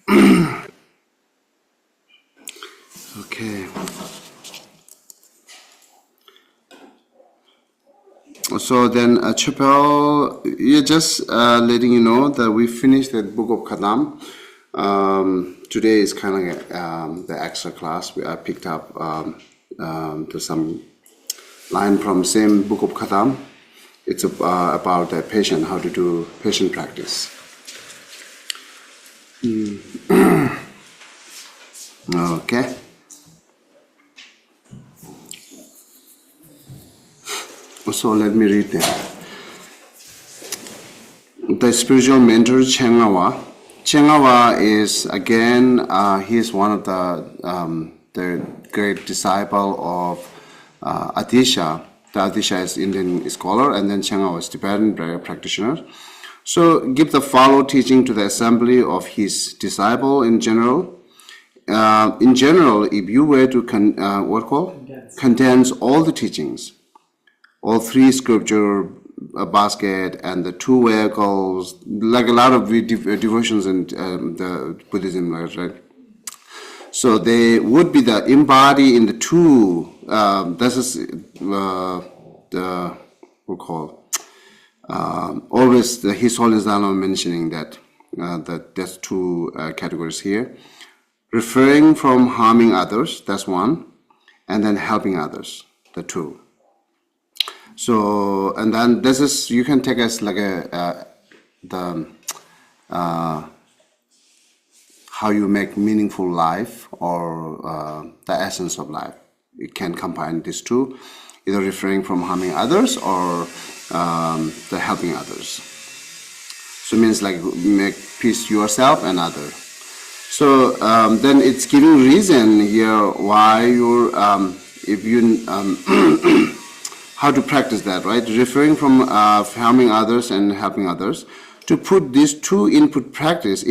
Okay. So then, Chappelle, you're just letting you know that we finished the book of Kadam. Today is kind of the extra class. I picked up some line from same book of Kadam. It's about the patient, how to do patient practice. Okay. So let me read them. The spiritual mentor Chengawa. Chengawa is again he is one of the great disciple of Adisha. The Adisha is Indian scholar, and then Chengawa is Tibetan practitioner. So give the follow teaching to the assembly of his disciple in general. In general, if you were to condense all the teachings, all three scripture basket and the two vehicles, like a lot of devotions in the Buddhism, right? So they would be the embody in the two. This is the we call always the His Holiness Dalai mentioning that there's two categories here: refraining from harming others, that's one, and then helping others, the two. So, and then this is, you can take as like how you make meaningful life, or the essence of life. You can combine these two, either refraining from harming others or the helping others. So it means like make peace yourself and others. So then it's giving reason here why you're, if you, how to practice that, right? Referring from harming others and helping others. To put these two into practice,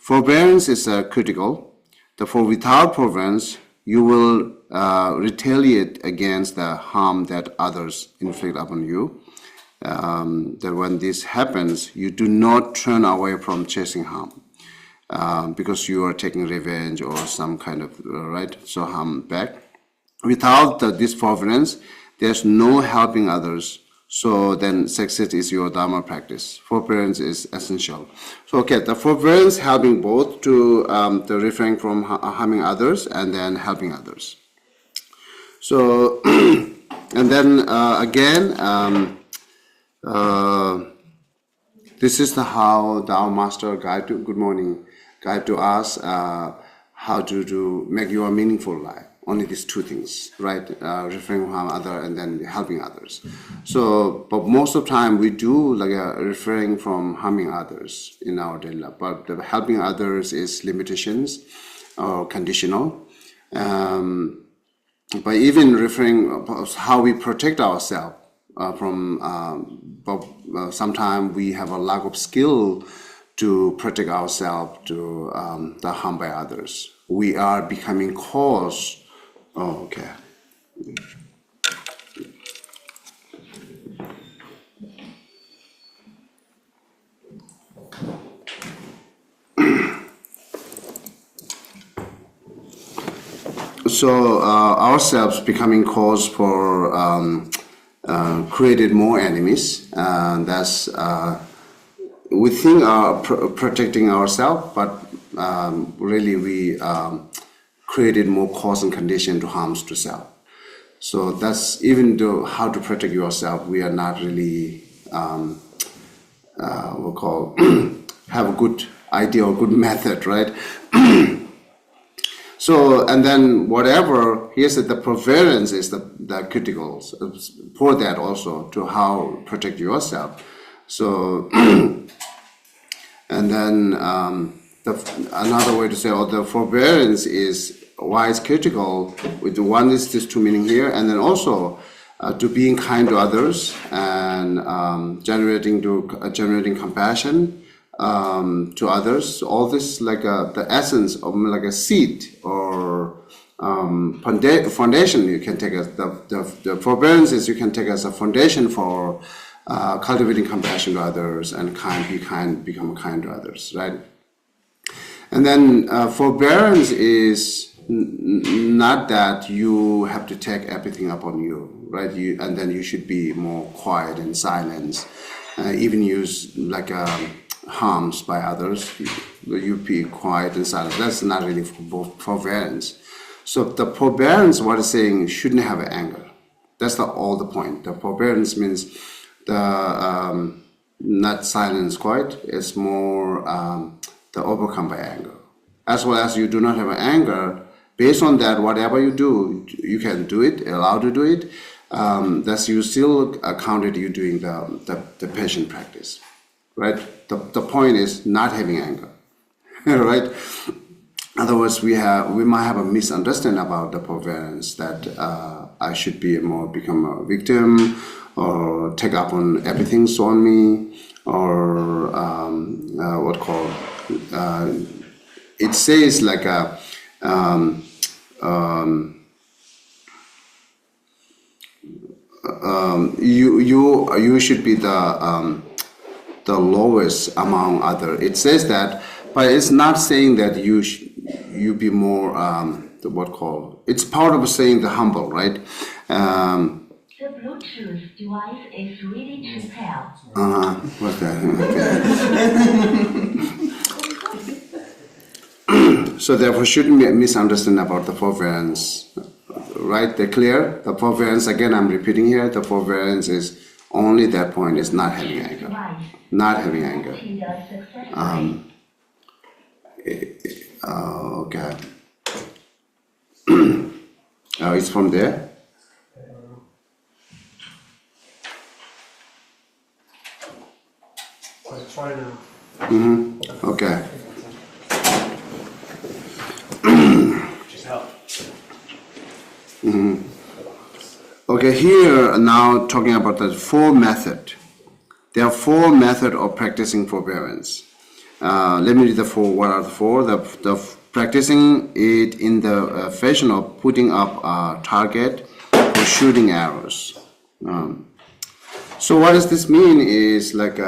forbearance is critical. Therefore, without forbearance, you will retaliate against the harm that others inflict upon you. That when this happens, you do not turn away from chasing harm. Because you are taking revenge or some kind of, right, so harm back. Without this forbearance, there's no helping others. So then success is your Dharma practice. Forbearance is essential. So okay, the forbearance helping both to the refraining from harming others and then helping others. So, and then again, this is the how Tao Master guide to, good morning, guide to us how to make your meaningful life. Only these two things, right? Refraining from others and then helping others. So, but most of the time we do like refraining from harming others in our daily life. But the helping others is limitations or conditional. But even refraining how we protect ourselves from, but sometimes we have a lack of skill to protect ourselves to the harm by others. We are becoming cause. Oh, okay. So ourselves becoming cause for created more enemies. That's we think are protecting ourselves, but really we created more cause and condition to harms to self. So that's, even though how to protect yourself, we are not really we'll call have a good idea or good method, right? So, and then whatever, here's that the forbearance is the critical for that also, to how protect yourself. So, and then another way to say, the forbearance is why it's critical. With the one is this two meaning here, and then also to being kind to others and generating compassion to others. All this like the essence of like a seed or foundation. You can take as the forbearance is, you can take as a foundation for cultivating compassion to others and become kind to others, right? And then forbearance is not that you have to take everything upon you, right? And then you should be more quiet and silent, even use like harms by others. You be quiet and silent. That's not really forbearance. So the forbearance, what it's saying, shouldn't have anger. That's all the point. The forbearance means the not silence quiet. It's more the overcome by anger. As well as you do not have anger, based on that, whatever you do, you can do it, allowed to do it. That's you still counted you doing the patient practice, right? The point is not having anger, right? Otherwise, we might have a misunderstanding about the forbearance that I should become a victim or take up on everything on me, or it says like a you should be the lowest among other. It says that, but it's not saying that you be more it's part of saying the humble, right? The Bluetooth device is ready to pair. What's that? Okay. So therefore shouldn't be a misunderstanding about the forbearance, right? They're clear? The forbearance, again I'm repeating here, the forbearance is only that point is not having anger. Not having anger. Okay. It's from there? Try now. Okay. Just help. Okay, here now talking about the four method. There are four methods of practicing forbearance. Let me read the four. What are the four? The practicing it in the fashion of putting up a target for shooting arrows. So what does this mean is like,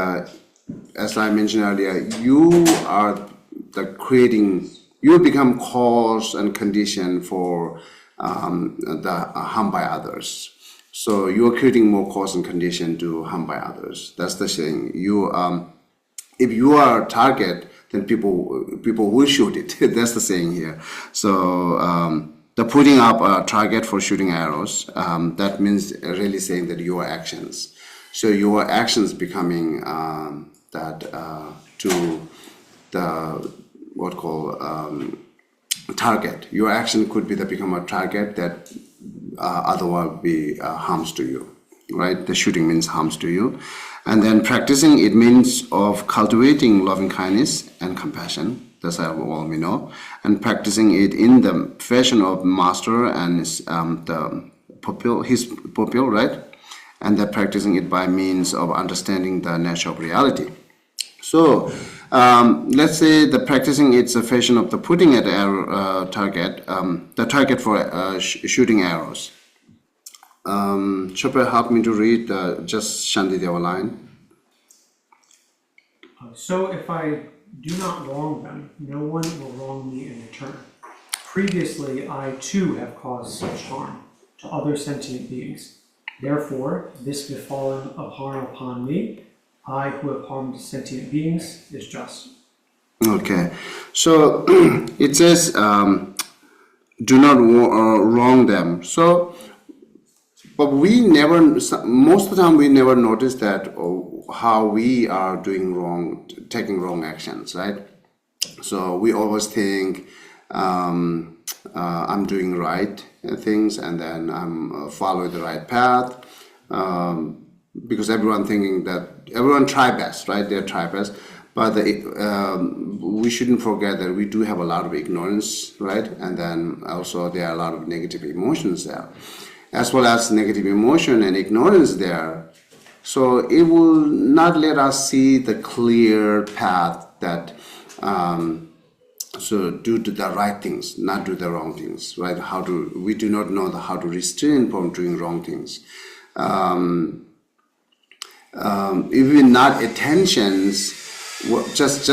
as I mentioned earlier, you become cause and condition for the harm by others. So you are creating more cause and condition to harm by others. That's the saying. If you are a target, then people will shoot it. That's the saying here. So the putting up a target for shooting arrows, that means really saying that your actions. So your actions becoming to the target. Your action could be become a target that otherwise be harms to you, right? The shooting means harms to you. And then practicing it means of cultivating loving kindness and compassion. That's all we know. And practicing it in the fashion of master and his pupil, right? And then practicing it by means of understanding the nature of reality. So let's say the practicing it's a fashion of the putting at target, the target for shooting arrows. Chopper, help me to read just Shantideva line. So if I do not wrong them, no one will wrong me in return. Previously, I too have caused such harm to other sentient beings. Therefore, this befallen of harm upon me, I who have harmed sentient beings, is just. Okay, so it says, do not wrong them. So, but most of the time we never notice that how we are doing wrong, taking wrong actions, right? So we always think I'm doing right things, and then I'm following the right path, because everyone try best, right? They try best, but we shouldn't forget that we do have a lot of ignorance, right? And then also there are a lot of negative emotions there, as well as negative emotion and ignorance there. So it will not let us see the clear path that so do the right things, not do the wrong things, right? We do not know how to restrain from doing wrong things. Even not attentions, just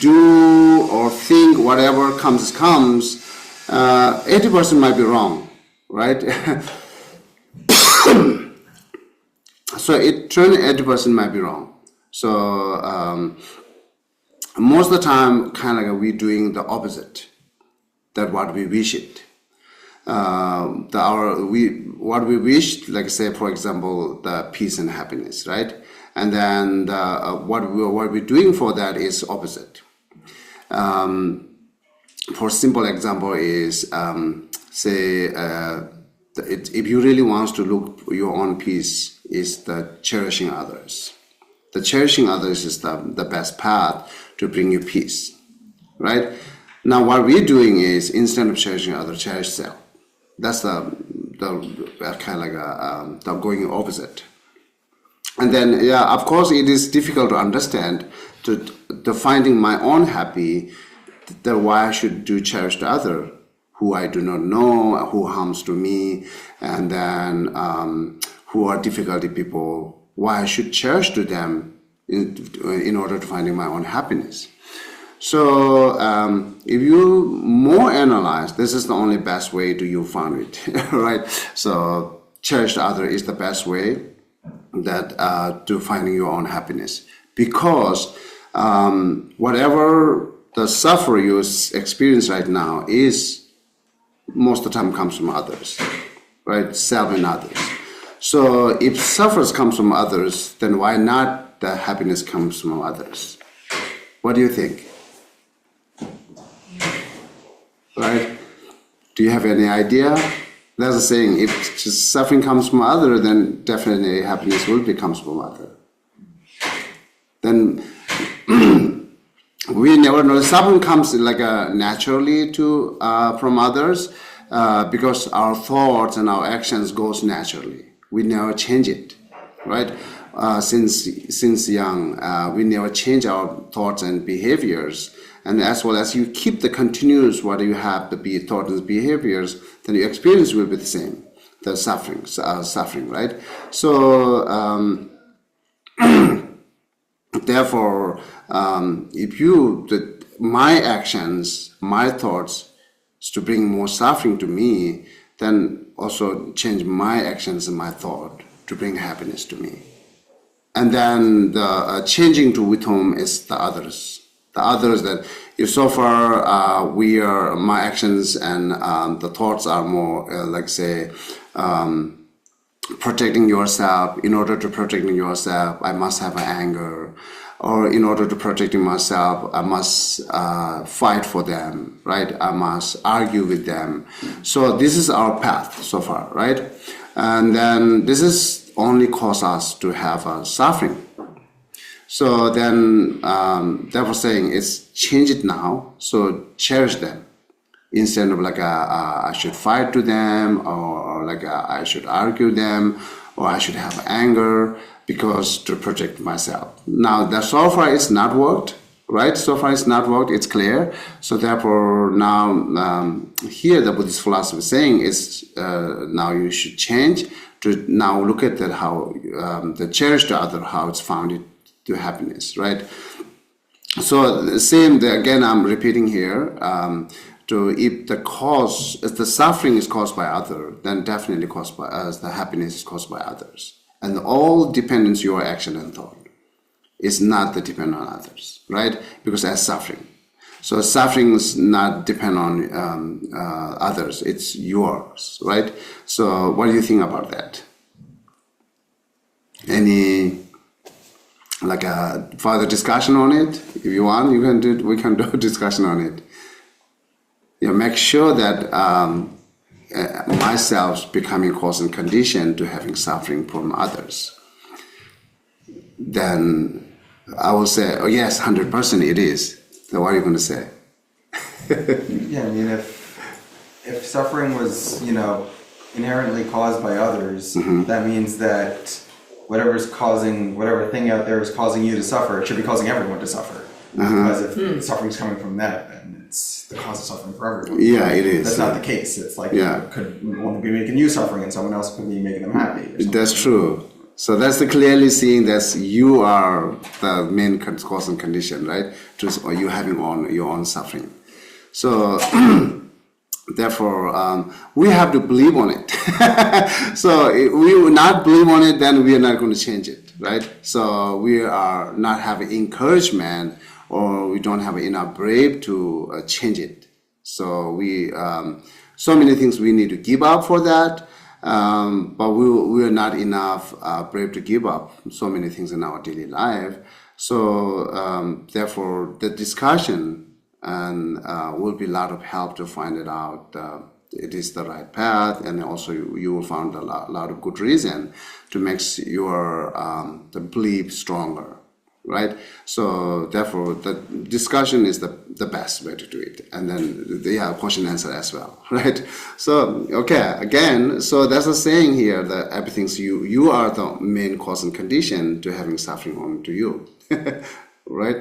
do or think whatever comes, 80% might be wrong, right? So it 80% might be wrong. So most of the time, kind of like we're doing the opposite than what we wish it. What we wish, like say for example, the peace and happiness, right? And then what we're doing for that is opposite. For simple example is say if you really want to look for your own peace is the cherishing others. The cherishing others is the best path to bring you peace, right? Now what we're doing is instead of cherishing others, cherish self. That's the kind of like the going opposite. And then yeah, of course it is difficult to understand to finding my own happy, that why I should do cherish the other who I do not know, who harms to me, and then who are difficulty people, why I should cherish to them in order to finding my own happiness. So if you more analyze, this is the only best way to you find it, right? So cherish the other is the best way that to finding your own happiness, because whatever the suffer you experience right now is most of the time comes from others, right? Self and others. So if suffers comes from others, then why not the happiness comes from others? What do you think? Right? Do you have any idea? There's a saying, if just suffering comes from other, then definitely happiness will comes from other. Then we never know. Suffering comes like naturally to from others because our thoughts and our actions goes naturally. We never change it, right? Since young, we never change our thoughts and behaviors. And as well as you keep the continuous what you have, the thoughts and behaviors, then your experience will be the same, the suffering, right? So therefore, if my actions, my thoughts, is to bring more suffering to me, then also change my actions and my thought to bring happiness to me. And then the changing to with whom is the others. The others that if so far my actions and the thoughts are more like say protecting yourself. In order to protecting yourself, I must have anger, or in order to protecting myself, I must fight for them, right? I must argue with them. So this is our path so far, right? And then this is only cause us to have suffering. So then, therefore saying is change it now. So cherish them instead of like I should fight to them, or like I should argue them, or I should have anger because to protect myself. Now that so far it's not worked, right? So far it's not worked. It's clear. So therefore now here the Buddhist philosophy is saying is now you should change to now look at that how the cherish the other, how it's founded to happiness, right? So the same, again, I'm repeating here, if the suffering is caused by other, then definitely caused by us, the happiness is caused by others. And all depends your action and thought. It's not the depend on others, right? Because that's suffering. So suffering is not depend on others, it's yours, right? So what do you think about that? Any like a further discussion on it? If you want, we can do a discussion on it. You know, make sure that myself becoming cause and condition to having suffering from others. Then I will say, oh yes, 100% it is. So what are you going to say? Yeah, I mean, if suffering was, inherently caused by others, that means that whatever thing out there is causing you to suffer, it should be causing everyone to suffer. Because if suffering is coming from that, then it's the cause of suffering for everyone. Yeah, it is. That's not the case. It's like could one be making you suffering and someone else could be making them happy. That's true. So that's the clearly seeing that you are the main cause and condition, right? Or you having your own suffering. So therefore, we have to believe on it. So if we will not believe on it, then we are not going to change it, right? So we are not having encouragement, or we don't have enough brave to change it. So we, so many things we need to give up for that, but we are not enough brave to give up so many things in our daily life. So therefore, the discussion and will be a lot of help to find it out. It is the right path, and also you will find a lot of good reason to make your the belief stronger, right? So therefore, the discussion is the best way to do it, and then question answer as well, right? So okay, again, so that's a saying here that everything's you are the main cause and condition to having suffering on to you, right?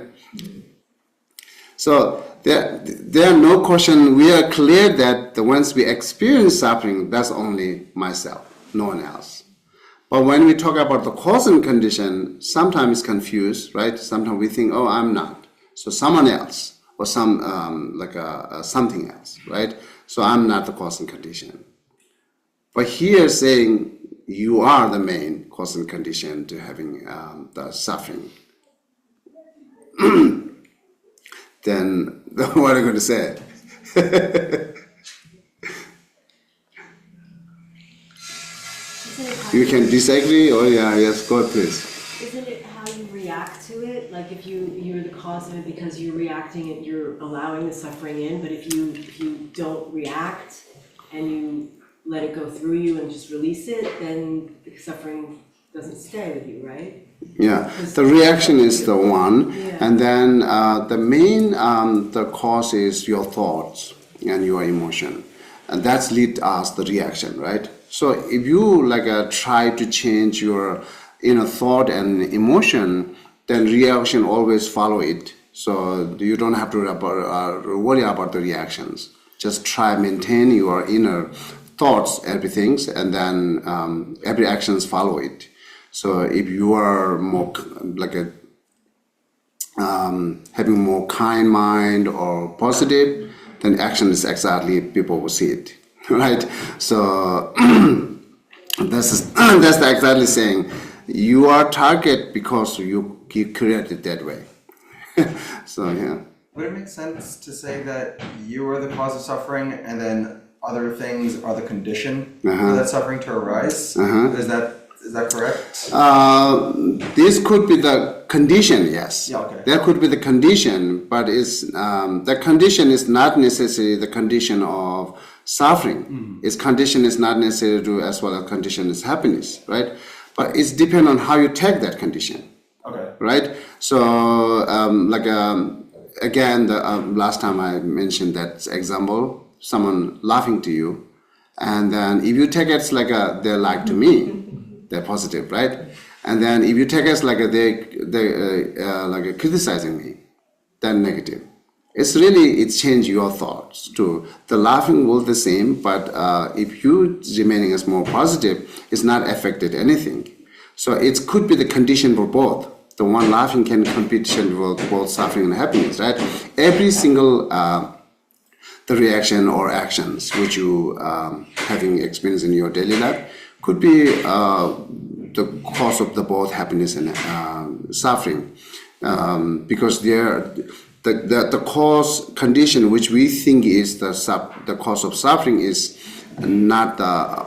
So there are no question. We are clear that once we experience suffering, that's only myself, no one else. But when we talk about the cause and condition, sometimes it's confused, right? Sometimes we think, oh, I'm not, so someone else, or some something else, right? So I'm not the cause and condition. But here saying you are the main cause and condition to having the suffering. Then what are you going to say? You can disagree, or yes, go ahead, please. Isn't it how you react to it? Like if you're the cause of it because you're reacting and you're allowing the suffering in, but if you don't react and you let it go through you and just release it, then the suffering doesn't stay with you, right? Yeah, the reaction is the one, Yeah. and then the main the cause is your thoughts and your emotion, and that's lead us the reaction, right? So if you try to change your inner thought and emotion, then reaction always follow it. So you don't have to worry about the reactions. Just try maintain your inner thoughts, everything, and then every actions follow it. So if you are more having more kind mind or positive, then action is exactly people will see it, right? So that's exactly saying you are target because you created that way. So yeah. Would it make sense to say that you are the cause of suffering and then other things are the condition for that suffering to arise? Is that correct? This could be the condition, yes. Yeah, okay. That could be the condition, but the condition is not necessarily the condition of suffering. Its condition is not necessarily to as well as condition is happiness, right? But it's depend on how you take that condition. Okay. Right? So, again, the last time I mentioned that example, someone laughing to you, and then if you take it like they're like to me, they're positive, right? And then if you take it like they criticizing me, then negative. It's changed your thoughts to the laughing will the same, but if you remaining as more positive, it's not affected anything. So it could be the condition for both. The one laughing can competition for both suffering and happiness, right? Every single the reaction or actions which you having experienced in your daily life could be the cause of the both happiness and suffering, because the cause condition which we think is the cause of suffering is not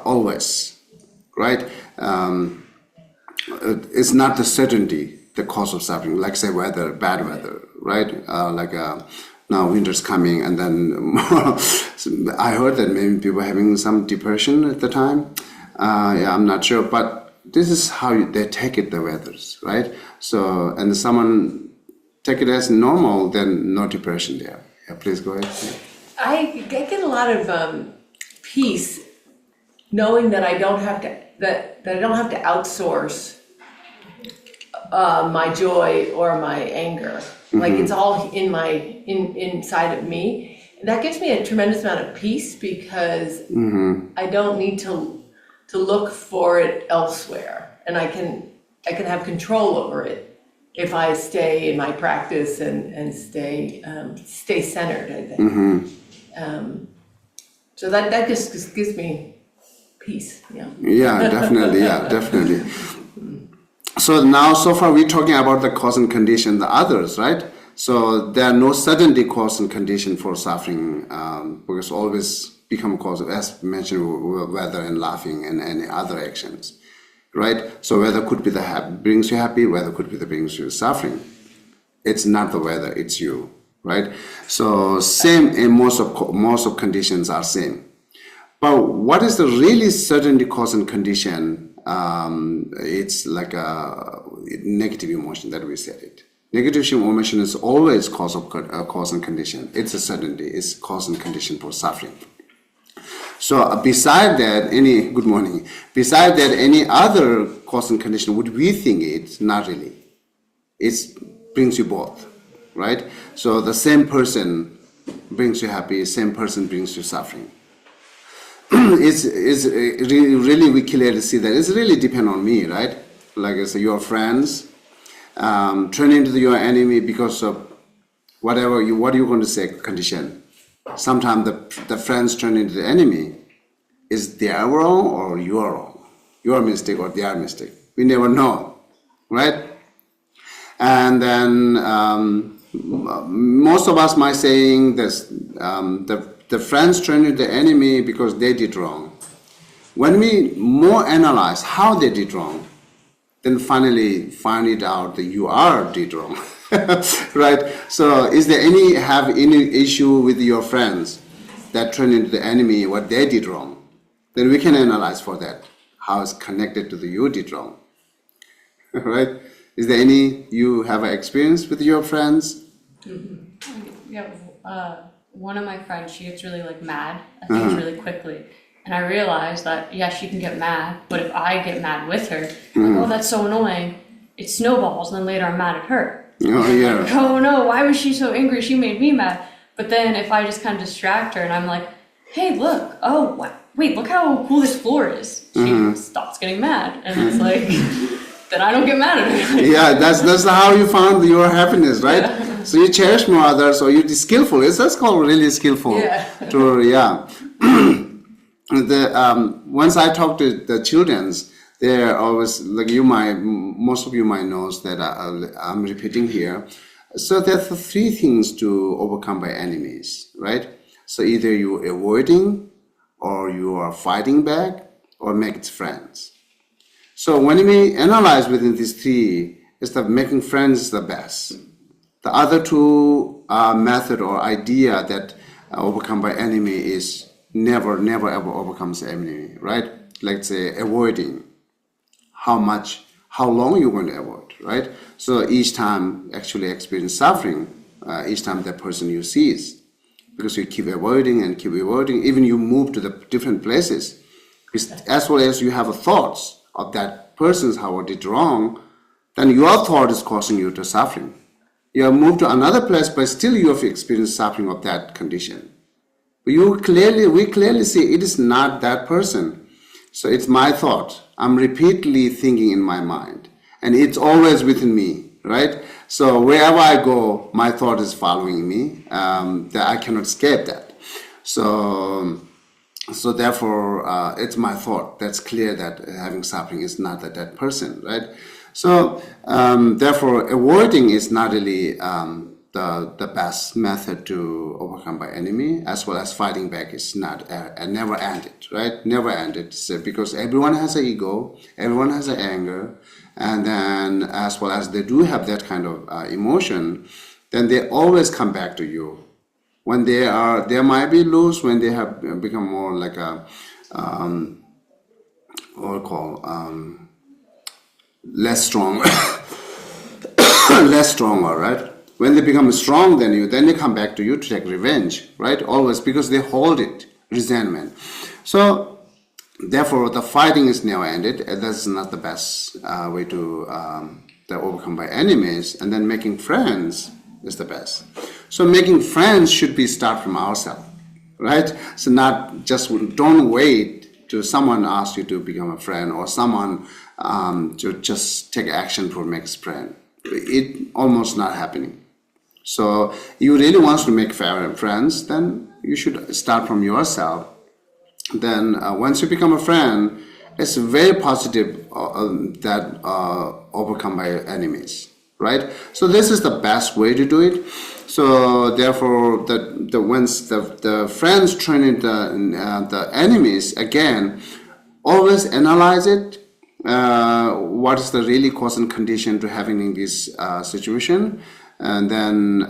always, right? It's not the certainty the cause of suffering, like say weather, bad weather, right? Now winter's coming, and then I heard that maybe people having some depression at the time. I'm not sure, but this is how they take it, the weathers, right? So, and someone take it as normal, then no depression there. Yeah, please go ahead. I get a lot of peace knowing that I don't have to outsource my joy or my anger. Like it's all inside of me. That gives me a tremendous amount of peace because I don't need to look for it elsewhere, and I can have control over it if I stay in my practice and stay centered, I think. So that just gives me peace, yeah. Yeah, definitely. Yeah, definitely. So now, so far, we're talking about the cause and condition, the others, right? So there are no certainty cause and condition for suffering, because always become cause, as mentioned, weather and laughing and any other actions, right? So weather could be the brings you happy, weather could be the brings you suffering. It's not the weather, it's you, right? So same in most of conditions are same. But what is the really certainty cause and condition? It's like a negative emotion that we said it. Negative emotion is always cause and condition. It's a certainty. It's cause and condition for suffering. So beside that, Beside that, any other cause and condition, would we think it? Not really. It brings you both, right? So the same person brings you happy. Same person brings you suffering. It's really we clearly see that it's really depend on me, right? Like I say, your friends turn into your enemy because of what are you going to say condition. Sometimes the friends turn into the enemy. Is they are wrong or you are wrong? Your mistake or their mistake? We never know, right? And then most of us might saying this, the friends turn into the enemy because they did wrong. When we more analyze how they did wrong, then finally find it out that you did wrong, right? So is there any issue with your friends that turn into the enemy what they did wrong? Then we can analyze for that how it's connected to the you did wrong, right? Is there any you have an experience with your friends? Yeah, one of my friends, she gets really like mad at things really quickly. And I realized that, yeah, she can get mad, but if I get mad with her, like, oh, that's so annoying, it snowballs, and then later I'm mad at her. Oh, yeah. Like, oh no, why was she so angry? She made me mad. But then if I just kind of distract her and I'm like, hey, look, wait, look how cool this floor is. She stops getting mad. And it's like, then I don't get mad at her. Yeah, that's how you found your happiness, right? Yeah. So you cherish more others, or you're skillful. That's called really skillful. Yeah. Once I talk to the childrens, they're always like most of you might know that I'm repeating here. So there's the three things to overcome by enemies, right? So either you're avoiding, or you are fighting back, or make friends. So when we analyze within these three, is that making friends is the best. The other two method or idea that overcome by enemy is never ever overcomes the enemy, right? Like say avoiding. How long you're going to avoid, right? So each time actually experience suffering, each time that person you sees, because you keep avoiding, even you move to the different places, as well as you have thoughts of that person's how it did wrong, then your thought is causing you to suffering. You have moved to another place, but still you have experienced suffering of that condition. We clearly see it is not that person. So it's my thought. I'm repeatedly thinking in my mind, and it's always within me, right? So wherever I go, my thought is following me. That I cannot escape that. So therefore, it's my thought. That's clear that having suffering is not that person, right? So therefore, avoiding is not really the best method to overcome by enemy, as well as fighting back is not never ended, right? Never ended, so because everyone has an ego, everyone has an anger, and then as well as they do have that kind of emotion, then they always come back to you. When they might be loose, when they have become more like a less strong, less stronger, right? When they become strong than you, then they come back to you to take revenge, right? Always, because they hold it, resentment. So therefore, the fighting is never ended. That's not the best way to overcome by enemies. And then making friends is the best. So making friends should be start from ourselves, right? So not just don't wait till someone asks you to become a friend, or someone to just take action for make a friend. it almost not happening. So you really want to make friends, then you should start from yourself. Then once you become a friend, it's very positive that overcome by enemies, right? So this is the best way to do it. So therefore, once the friends turn into the enemies again, always analyze it. What is the really cause and condition to having in this situation, and then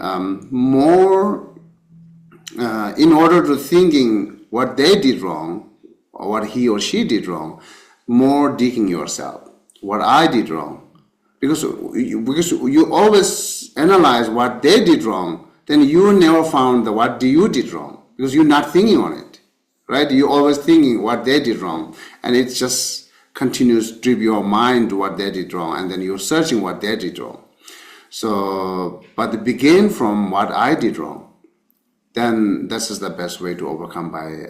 more in order to thinking what they did wrong or what he or she did wrong, more digging yourself what I did wrong, because you always analyze what they did wrong, then you never found what you did wrong, because you're not thinking on it, right? You're always thinking what they did wrong, and it just continues to trip your mind to what they did wrong, and then you're searching what they did wrong. So, but it begin from what I did wrong, then this is the best way to overcome by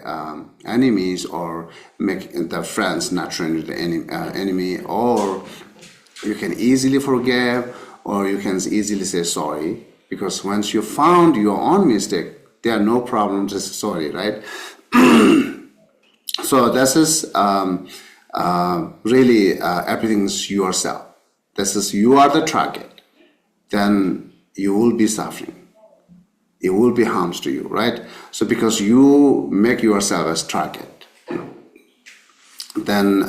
enemies, or make the friends not turn into the enemy, or you can easily forgive, or you can easily say sorry, because once you found your own mistake, there are no problems, just sorry, right? So this is really everything's yourself. This is you are the target. Then you will be suffering. It will be harms to you, right? So because you make yourself as target, then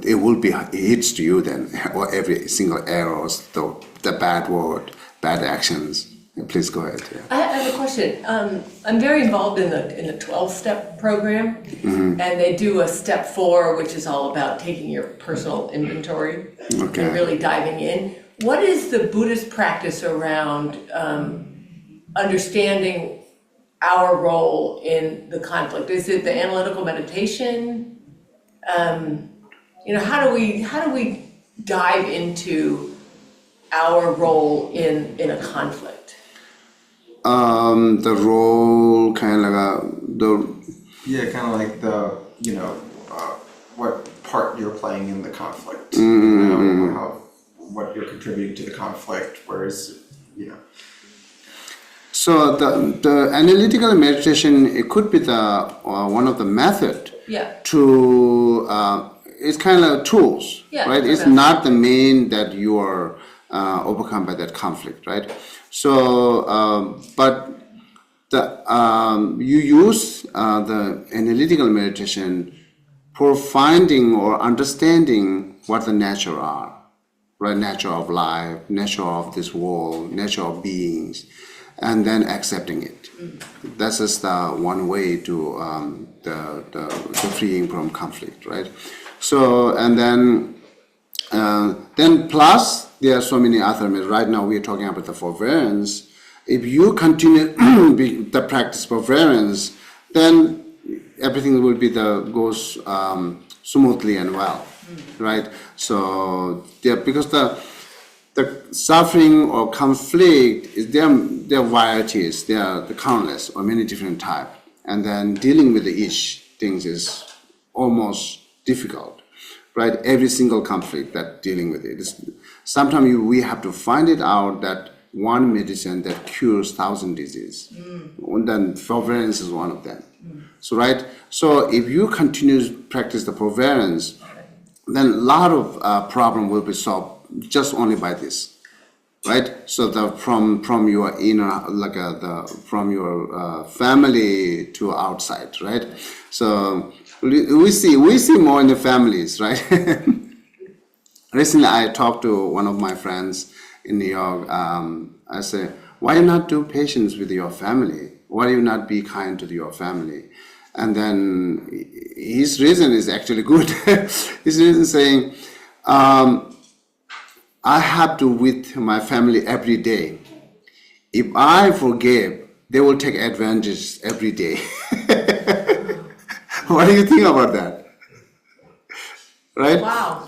it will be hits to you then, or every single errors, the bad word, bad actions. Please go ahead. Yeah. I have a question. I'm very involved in the 12-step program, and they do a step 4, which is all about taking your personal inventory and really diving in. What is the Buddhist practice around understanding our role in the conflict? Is it the analytical meditation? How do we dive into our role in a conflict? The role kind of like what part you're playing in the conflict, what you're contributing to the conflict, whereas, So the analytical meditation, it could be the one of the method to it's kind of tools, right? It's not the main that you are overcome by that conflict, right? So, but you use the analytical meditation for finding or understanding what the nature are, right? Nature of life, nature of this world, nature of beings, and then accepting it. That is the one way to the freeing from conflict, right? So, and then plus there are so many other methods. Right now we are talking about the forbearance. If you continue the practice forbearance, then everything will be goes smoothly and well, right? So because the suffering or conflict is there are varieties, there are the countless or many different types, and then dealing with each things is almost difficult, right? Every single conflict that dealing with it is sometimes we have to find it out that one medicine that cures 1,000 diseases, and then forbearance is one of them. So right, so if you continue to practice the forbearance, then a lot of problem will be solved just only by this, right? So from your inner, from your family to outside, right? So we see more in the families, right? Recently, I talked to one of my friends in New York. I said, why not do patience with your family? Why do you not be kind to your family? And then his reason is actually good. His reason saying, I have to with my family every day. If I forgive, they will take advantage every day. What do you think about that? Right? Wow.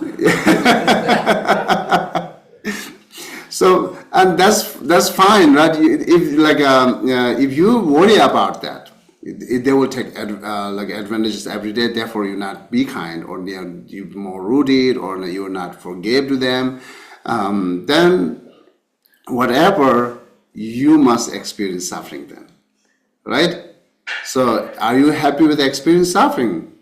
So, and that's fine, right? If you worry about that, they will take advantages every day. Therefore, you not be kind, or you're more rooted, or you're not forgive to them. Then whatever, you must experience suffering then, right? So are you happy with experience suffering?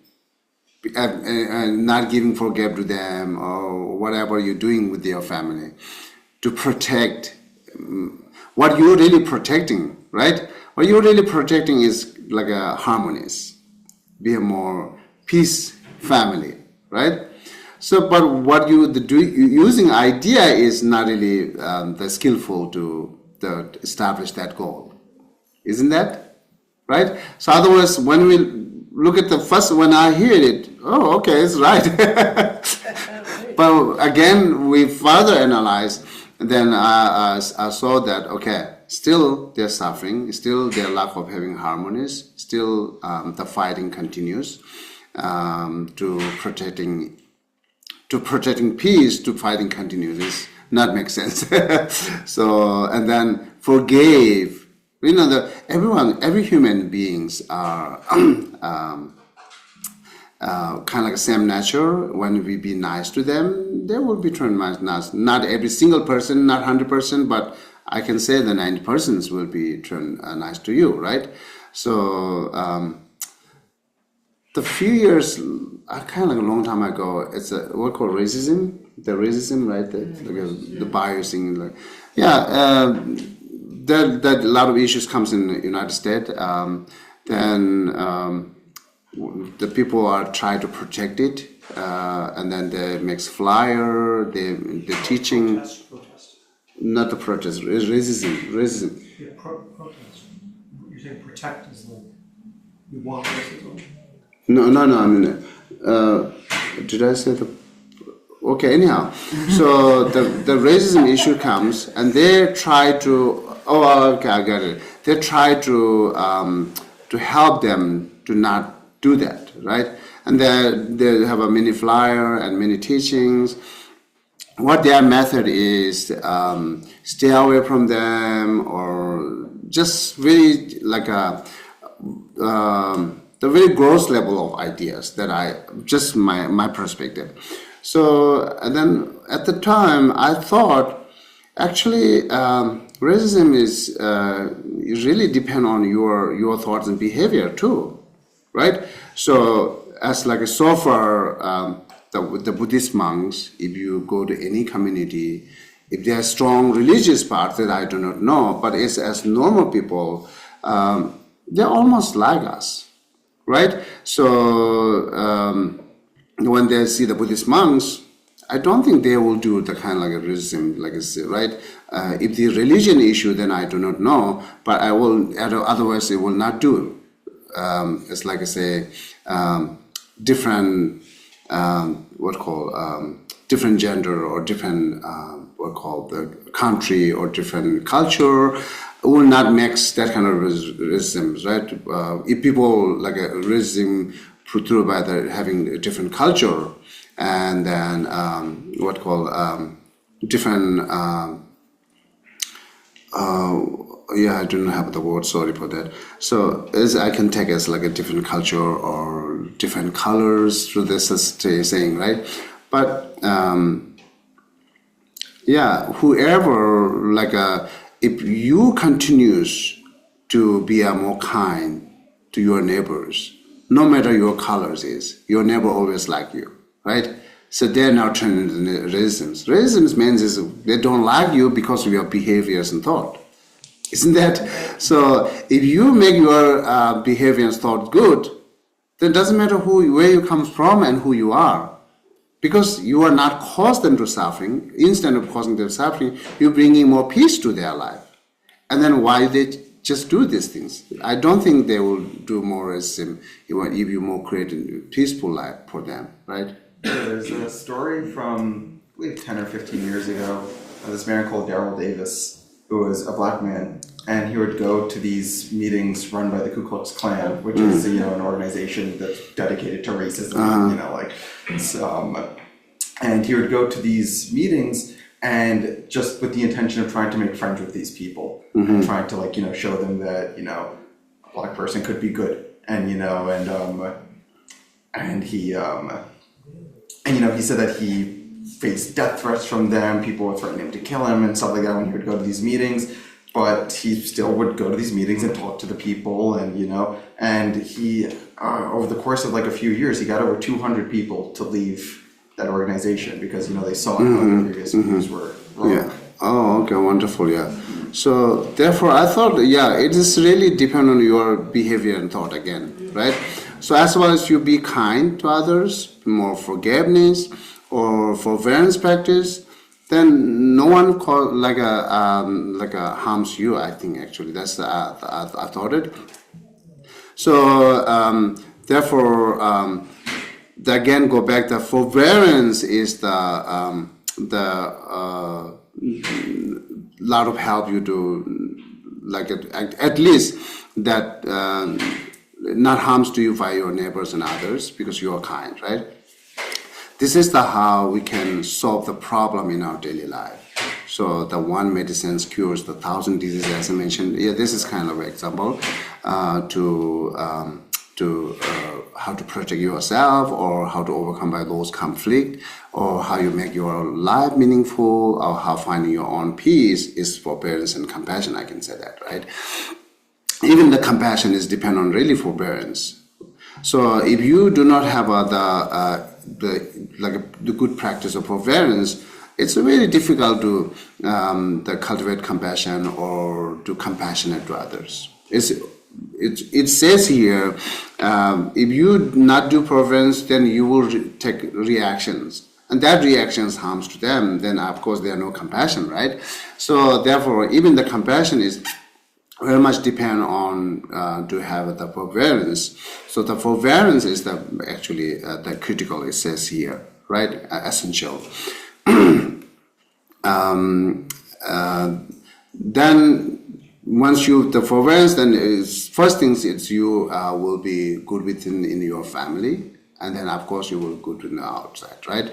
And not giving forgive to them or whatever you're doing with your family to protect what you're really protecting, right? What you're really protecting is like a harmonious, be a more peace family, right? So, but what using idea is not really the skillful to establish that goal, isn't that right? So otherwise, when we look at the first, when I hear it, oh, okay, it's right. But again, we further analyze, then I saw that, okay, still they're suffering, still their lack of having harmonies, still the fighting continues to protecting peace, to fighting continues. It's not make sense. So, and then forgave. You know, every human beings are kind of like same nature. When we be nice to them, they will be turned nice. Not every single person, not 100%, but I can say the 90% will be turned nice to you, right? So the few years, kind of like a long time ago, it's what called racism. The racism, right? The biasing, like that a lot of issues comes in the United States. Then the people are trying to protect it, and then they makes flyer, they're teaching. Protest. Not the protest, racism. Yeah, protest. You're saying protect is like, you want racism. No, I mean, did I say the? Okay, anyhow, so the racism issue comes, and they try to. Oh, okay, I got it. They try to help them to not do that, right? And they have a mini flyer and many teachings. What their method is, stay away from them, or just really like the very gross level of ideas that just my perspective. So, and then at the time I thought, actually, racism is really depend on your thoughts and behavior too, right? So, as like so far, the Buddhist monks, if you go to any community, if they are strong religious part that I do not know, but it's as normal people, they're almost like us, right? So when they see the Buddhist monks, I don't think they will do the kind of like a racism, like I said, right? If the religion issue, then I do not know, but I will, otherwise it will not do. It's like I say, different, different gender or different, the country or different culture will not mix that kind of racism, right? If people like a racism through by having a different culture, and then different. I don't have the word. Sorry for that. So as I can take as like a different culture or different colors through this saying, right? But whoever if you continues to be more kind to your neighbors, no matter your colors is, your neighbor always like you, right? So they're now turning into racism. Racism means is they don't like you because of your behaviors and thought. Isn't that? So if you make your behavior and thought good, then it doesn't matter where you come from and who you are. Because you are not caused them to suffering. Instead of causing them suffering, you're bringing more peace to their life. And then why they just do these things? I don't think they will do more racism if you more create a peaceful life for them, right? There's a story from, I believe, 10 or 15 years ago of this man called Daryl Davis, who was a black man, and he would go to these meetings run by the Ku Klux Klan, which is an organization that's dedicated to racism, and he would go to these meetings and just with the intention of trying to make friends with these people and trying to show them that a black person could be good, and he said that he faced death threats from them. People were threatening him to kill him and stuff like that when he would go to these meetings. But he still would go to these meetings and talk to the people, and and he over the course of like a few years, he got over 200 people to leave that organization because they saw how the previous views were wrong. Yeah. Oh, okay, wonderful. Yeah. So therefore, I thought, it is really depend on your behavior and thought again, right? So as well as you be kind to others, more forgiveness or forbearance practice, then no one harms you. I think actually that's I thought it. So therefore, again go back. The forbearance is the lot of help you to at least that not harms to you by your neighbors and others because you are kind, right? This is how we can solve the problem in our daily life. So the one medicine cures the 1,000 diseases, as I mentioned. Yeah, this is kind of an example to how to protect yourself or how to overcome by those conflict or how you make your life meaningful or how finding your own peace is forbearance and compassion. I can say that, right? Even the compassion is depend on really forbearance. So if you do not have the good practice of forbearance, it's very difficult to cultivate compassion or to compassionate to others. It says here, if you not do forbearance, then you will take reactions, and that reactions harms to them. Then of course there are no compassion, right? So therefore, even the compassion is very much depend on to have the forbearance. So the forbearance is the critical. It says here, right? Essential. Then once you the forbearance, then first things it's you will be good within in your family, and then of course you will good in the outside, right?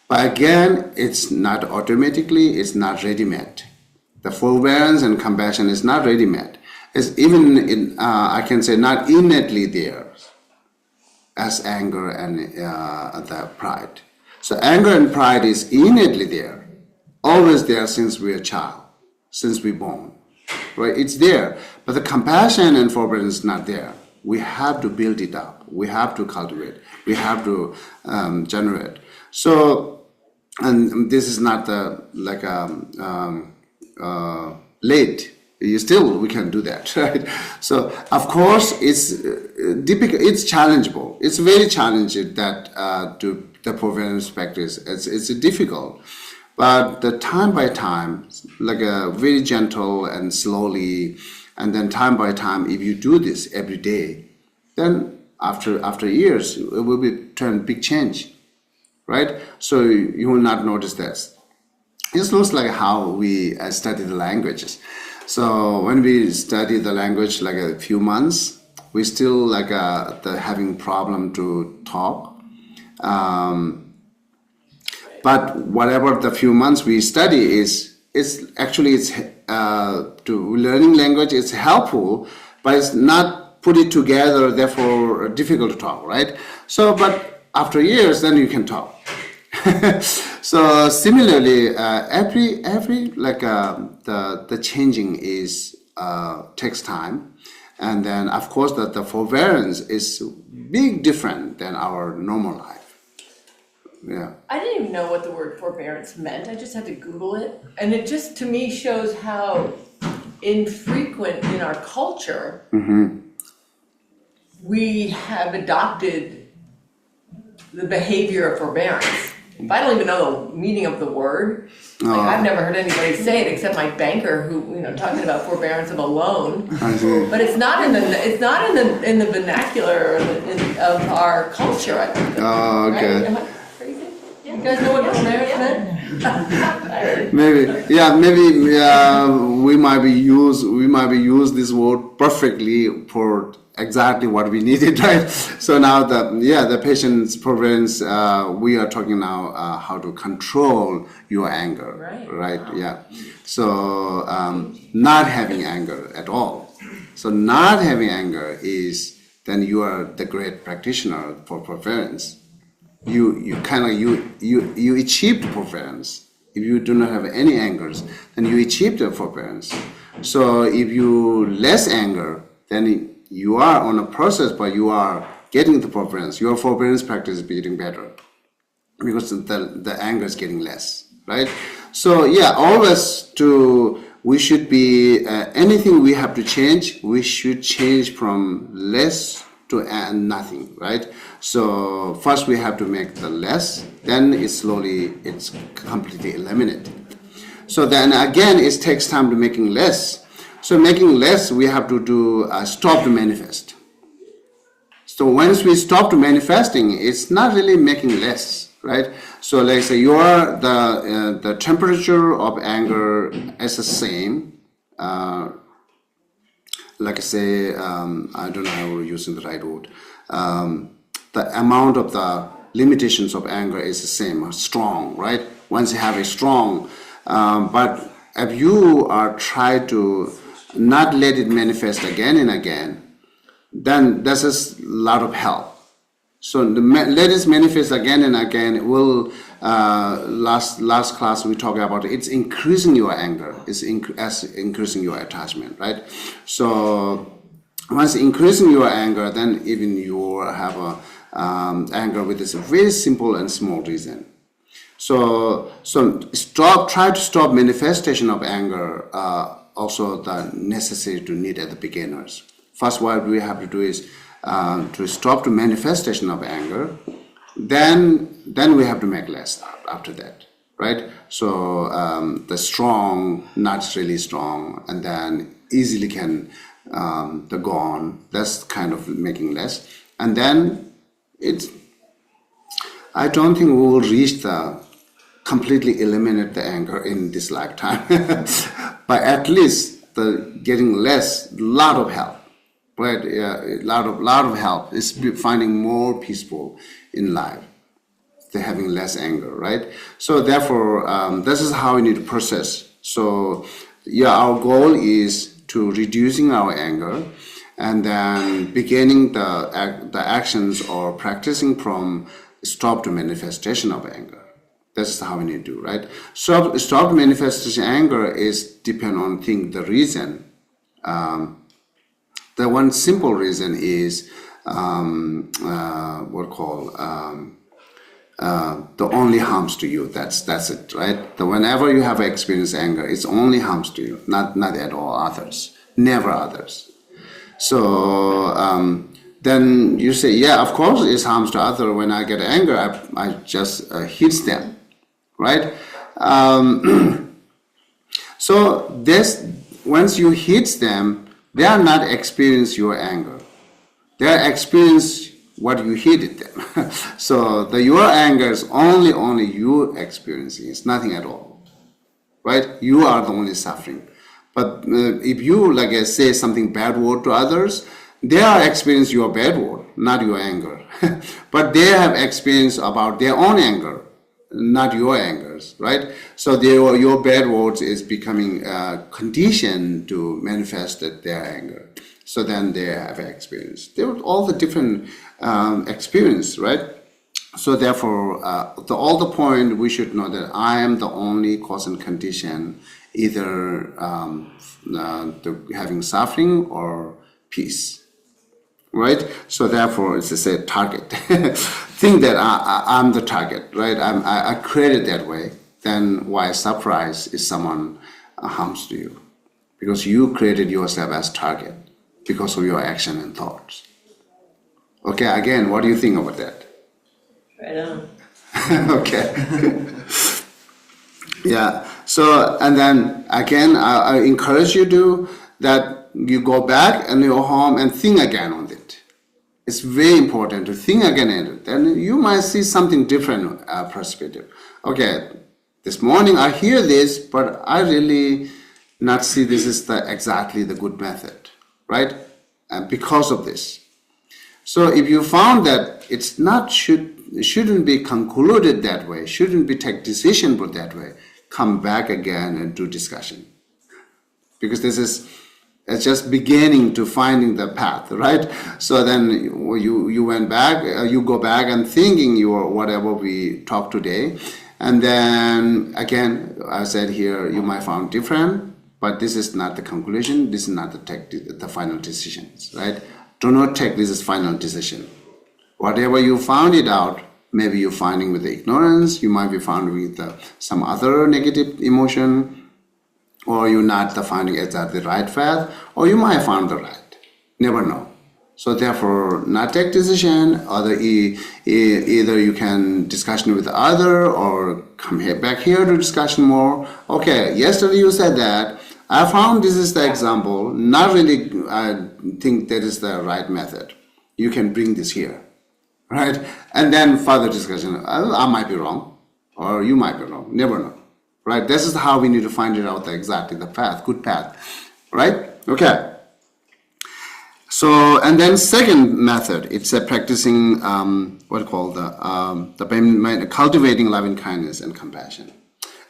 But again, it's not automatically. It's not ready-made. The forbearance and compassion is not ready-made. It's even I can say not innately there as anger and the pride. So anger and pride is innately there, always there since we're a child, since we're born, right? It's there, but the compassion and forbearance is not there. We have to build it up. We have to cultivate. We have to generate. So, and this is not late. We can do that, right? So of course it's difficult. It's challengeable. It's very challenging that to the forbearance practice. It's difficult, but the time by time, very gentle and slowly, and then time by time, if you do this every day, then after years it will be turn big change, right? So you will not notice this. It looks like how we study the languages. So when we study the language a few months, we still having problem to talk. But whatever the few months we study it's to learning language. It's helpful, but it's not put it together. Therefore, difficult to talk, right? So, but after years, then you can talk. So similarly, every the changing is takes time, and then of course that the forbearance is big different than our normal life. Yeah. I didn't even know what the word forbearance meant. I just had to Google it, and it just to me shows how infrequent in our culture we have adopted the behavior of forbearance. If I don't even know the meaning of the word, I've never heard anybody say it except my banker, who talking about forbearance of a loan. But it's not in the vernacular of our culture. I think. Oh, okay. Right? Am I crazy? You guys know what forbearance meant? Maybe we might be use this word perfectly for exactly what we needed, right? So now the patient's forbearance, we are talking now how to control your anger, right? Wow. Yeah. So not having anger at all. So not having anger is then you are the great practitioner for forbearance. you kind of you achieved forbearance. If you do not have any angers, then you achieve the forbearance. So if you less anger, then you are on a process, but you are getting the forbearance. Your forbearance practice is getting better because the anger is getting less, right? So yeah, always we should be anything we have to change. We should change from less to nothing, right? So first we have to make the less, then it's completely eliminated. So then again, it takes time to making less. So making less, we have to do stop to manifest. So once we stop to manifesting, it's not really making less, right? So like say the temperature of anger is the same. Like I say, I don't know how we're using the right word. The amount of the limitations of anger is the same, strong, right? Once you have a strong, but if you are trying to not let it manifest again and again, then this is a lot of help. So let it manifest again and again. It will last class we talked about it's increasing your anger, it's increasing your attachment, right? So once increasing your anger, then even you have a anger with this very simple and small reason. So try to stop manifestation of anger. Also the necessary to need at the beginners. First, what we have to do is to stop the manifestation of anger. Then we have to make less after that, right? So the strong, not really strong, and then easily can the gone. That's kind of making less, and then I don't think we will reach the completely eliminate the anger in this lifetime, but at least the getting less, lot of help. Right, yeah, a lot of help is finding more peaceful in life. They're having less anger, right? So therefore, this is how we need to process. So yeah, our goal is to reducing our anger, and then beginning the actions or practicing from stop to manifestation of anger. This is how we need to do, right? So stop manifestation anger is depend on the reason. The one simple reason is the only harms to you. That's it, right? Whenever you have experienced anger, it's only harms to you, not at all others, never others. So then you say, yeah, of course it's harms to others. When I get anger, I just hits them, right? So this once you hit them, they are not experience your anger. They are experience what you hated them. So your anger is only you experiencing. It's nothing at all, right? You are the only suffering. But if you say something bad word to others, they are experience your bad word, not your anger. But they have experience about their own anger, not your angers, right? So your bad words is becoming a condition to manifest their anger. So then they have experience. They were all the different experience, right? So therefore, all the point we should know that I am the only cause and condition, either having suffering or peace. Right? So therefore, it's a target. Think that I'm the target, right? I created that way. Then why surprise if someone harms to you? Because you created yourself as target because of your action and thoughts. Okay, again, what do you think about that? Right on. Okay. Yeah. So, and then again, I encourage you to that you go back and you're home and think again on it. It's very important to think again on it. Then you might see something different perspective. Okay, this morning I hear this, but I really not see this is exactly the good method, right? And because of this. So if you found that it's not shouldn't be concluded that way, shouldn't be take decision for that way, come back again and do discussion. Because this is It's just beginning to finding the path, right? So then you went back, you go back and thinking your whatever we talked today, and then again I said here you might find different, but this is not the conclusion. This is not the final decisions, right? Do not take this as final decision. Whatever you found it out, maybe you're finding with the ignorance, you might be found with some other negative emotion, or you're not finding exactly the right path, or you might find the right. Never know. So therefore, not take decision, or either you can discussion with the other, or come back here to discussion more. Okay, yesterday you said that. I found this is the example. Not really, I think that is the right method. You can bring this here, right? And then further discussion. I might be wrong, or you might be wrong. Never know. Right, this is how we need to find it out exactly the path, good path, right? Okay. So, and then second method, it's a practicing cultivating loving kindness and compassion.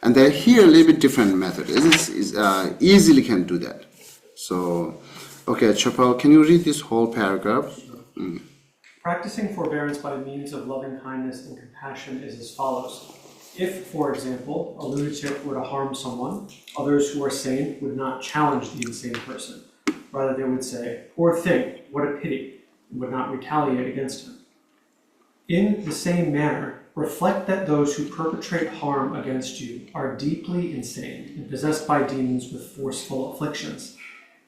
And then here a little bit different method. Easily can do that. So, okay, Chopal, can you read this whole paragraph? Practicing forbearance by means of loving kindness and compassion is as follows. If, for example, a lunatic were to harm someone, others who are sane would not challenge the insane person. Rather, they would say, "Poor thing, what a pity," and would not retaliate against him. In the same manner, reflect that those who perpetrate harm against you are deeply insane and possessed by demons with forceful afflictions.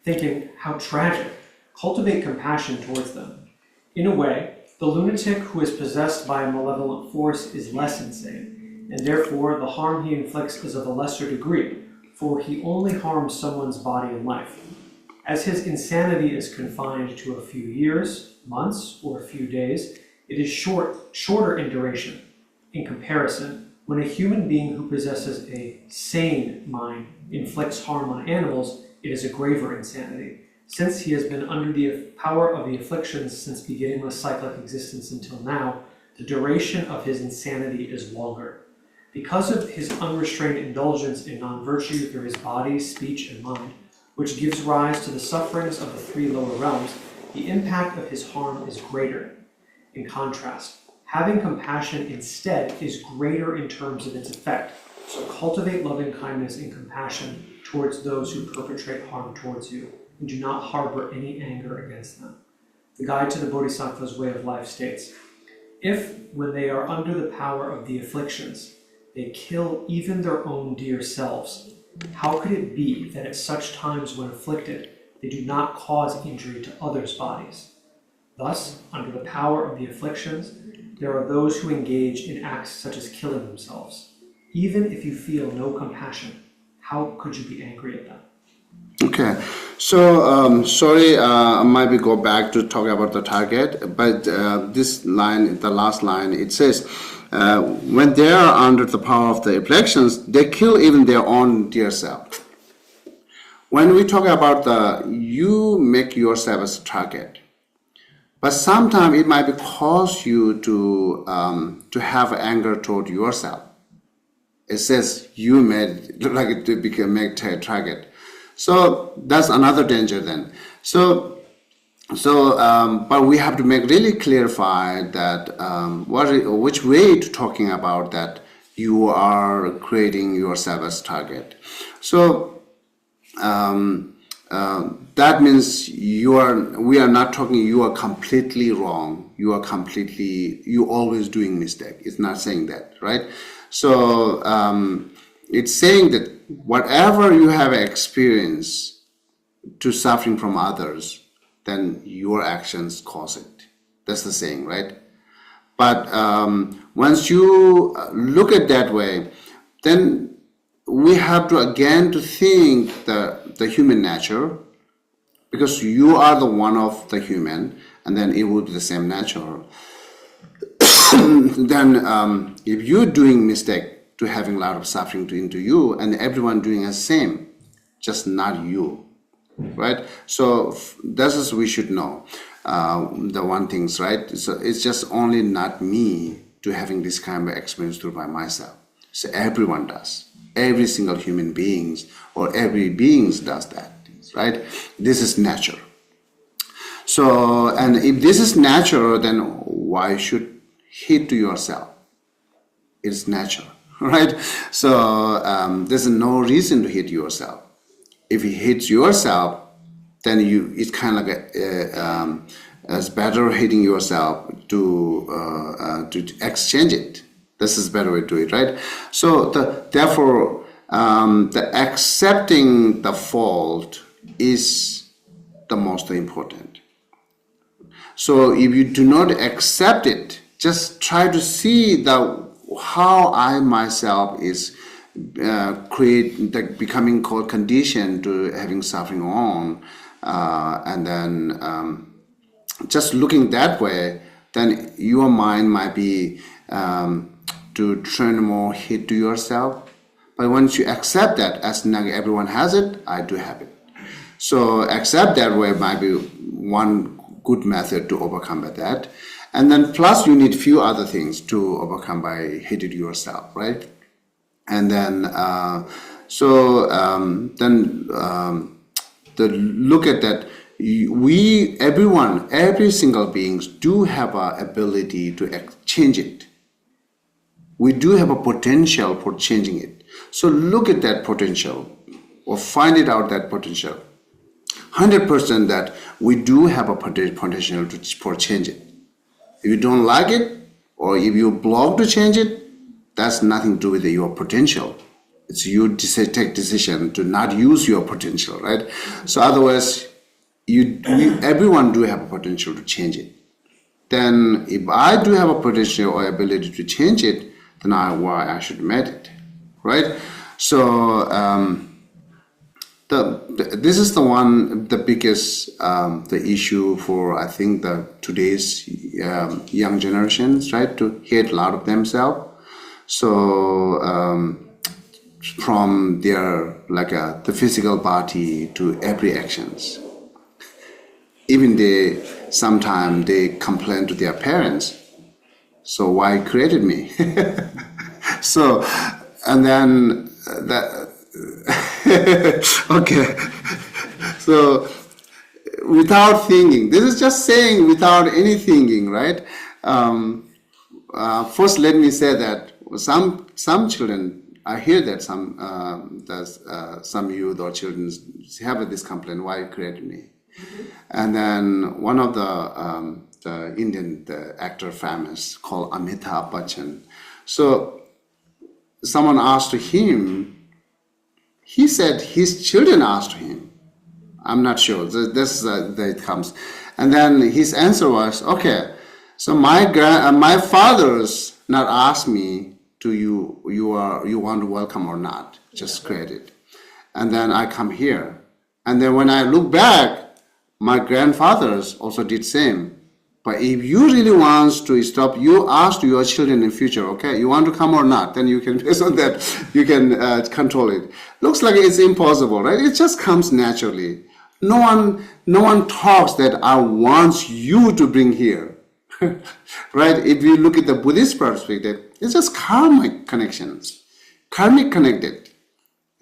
Thinking, "How tragic," cultivate compassion towards them. In a way, the lunatic who is possessed by a malevolent force is less insane, and therefore the harm he inflicts is of a lesser degree, for he only harms someone's body and life. As his insanity is confined to a few years, months, or a few days, it is shorter in duration. In comparison, when a human being who possesses a sane mind inflicts harm on animals, it is a graver insanity. Since he has been under the power of the afflictions since beginningless cyclic existence until now, the duration of his insanity is longer. Because of his unrestrained indulgence in non-virtue through his body, speech, and mind, which gives rise to the sufferings of the three lower realms, the impact of his harm is greater. In contrast, having compassion instead is greater in terms of its effect, so cultivate loving kindness and compassion towards those who perpetrate harm towards you, and do not harbor any anger against them. The Guide to the Bodhisattva's Way of Life states, if, when they are under the power of the afflictions, they kill even their own dear selves, how could it be that at such times when afflicted, they do not cause injury to others' bodies? Thus, under the power of the afflictions, there are those who engage in acts such as killing themselves. Even if you feel no compassion, how could you be angry at them? Okay, so sorry, I might go back to talk about the target, but this line, the last line, it says, when they are under the power of the afflictions, they kill even their own dear self. When we talk about you make yourself as a target, but sometimes it might cause you to have anger toward yourself. It says you made like it to make a target. So that's another danger then. But we have to make really clarify that which way to talking about that you are creating yourself as target. So that means we are not talking you are completely wrong. You always doing mistake. It's not saying that, right? So it's saying that whatever you have experienced to suffering from others, then your actions cause it. That's the saying, right? But once you look at that way, then we have to again to think the human nature, because you are the one of the human, and then it would be the same nature. Then if you're doing mistake to having a lot of suffering into you, and everyone doing the same, just not you, right? So this is we should know the one things, right? So it's just only not me to having this kind of experience through by myself. So everyone does. Every single human beings or every beings does that. right? This is nature. So, and if this is natural, then why should hate to yourself? It's natural, right? So there's no reason to hate yourself. If you hate yourself, then it's kind of like it's better hating yourself to exchange it. This is better way to do it, right? So therefore, the accepting the fault is the most important. So if you do not accept it, just try to see how I myself is becoming called condition to having suffering on, and then just looking that way, then your mind might be to turn more hate to yourself. But once you accept that, as everyone has it, I do have it. So accept that way might be one good method to overcome by that. And then plus you need few other things to overcome by hating yourself, right? And then the look at that, every single beings do have a ability to change it. We do have a potential for changing it. So look at that potential, or find it out that potential. 100% that we do have a potential for change it. If you don't like it, or if you block to change it, that's nothing to do with your potential. It's you take decision to not use your potential, right? So otherwise, everyone do have a potential to change it. Then if I do have a potential or ability to change it, then why I should make it, right? So this is the biggest the issue for, I think, today's young generations, right? To hate a lot of themselves. So from their the physical body to every actions. Even sometimes they complain to their parents. So why created me? So, and then okay. So without thinking, this is just saying without any thinking, right? First, let me say that some children, I hear that some youth or children have this complaint: why you created me? Mm-hmm. And then one of the Indian actor famous called Amitabh Bachchan. So someone asked him. He said his children asked him. I'm not sure. This it comes, and then his answer was, okay. So my father's not asked me to you want to welcome or not. Just create it, and then I come here, and then when I look back, my grandfathers also did same. But if you really want to stop, you ask your children in future, okay, you want to come or not, then you can, based on that, you can control it. Looks like it's impossible, right? It just comes naturally. No one talks that I want you to bring here, right? If you look at the Buddhist perspective, it's just karmic connections, karmic connected.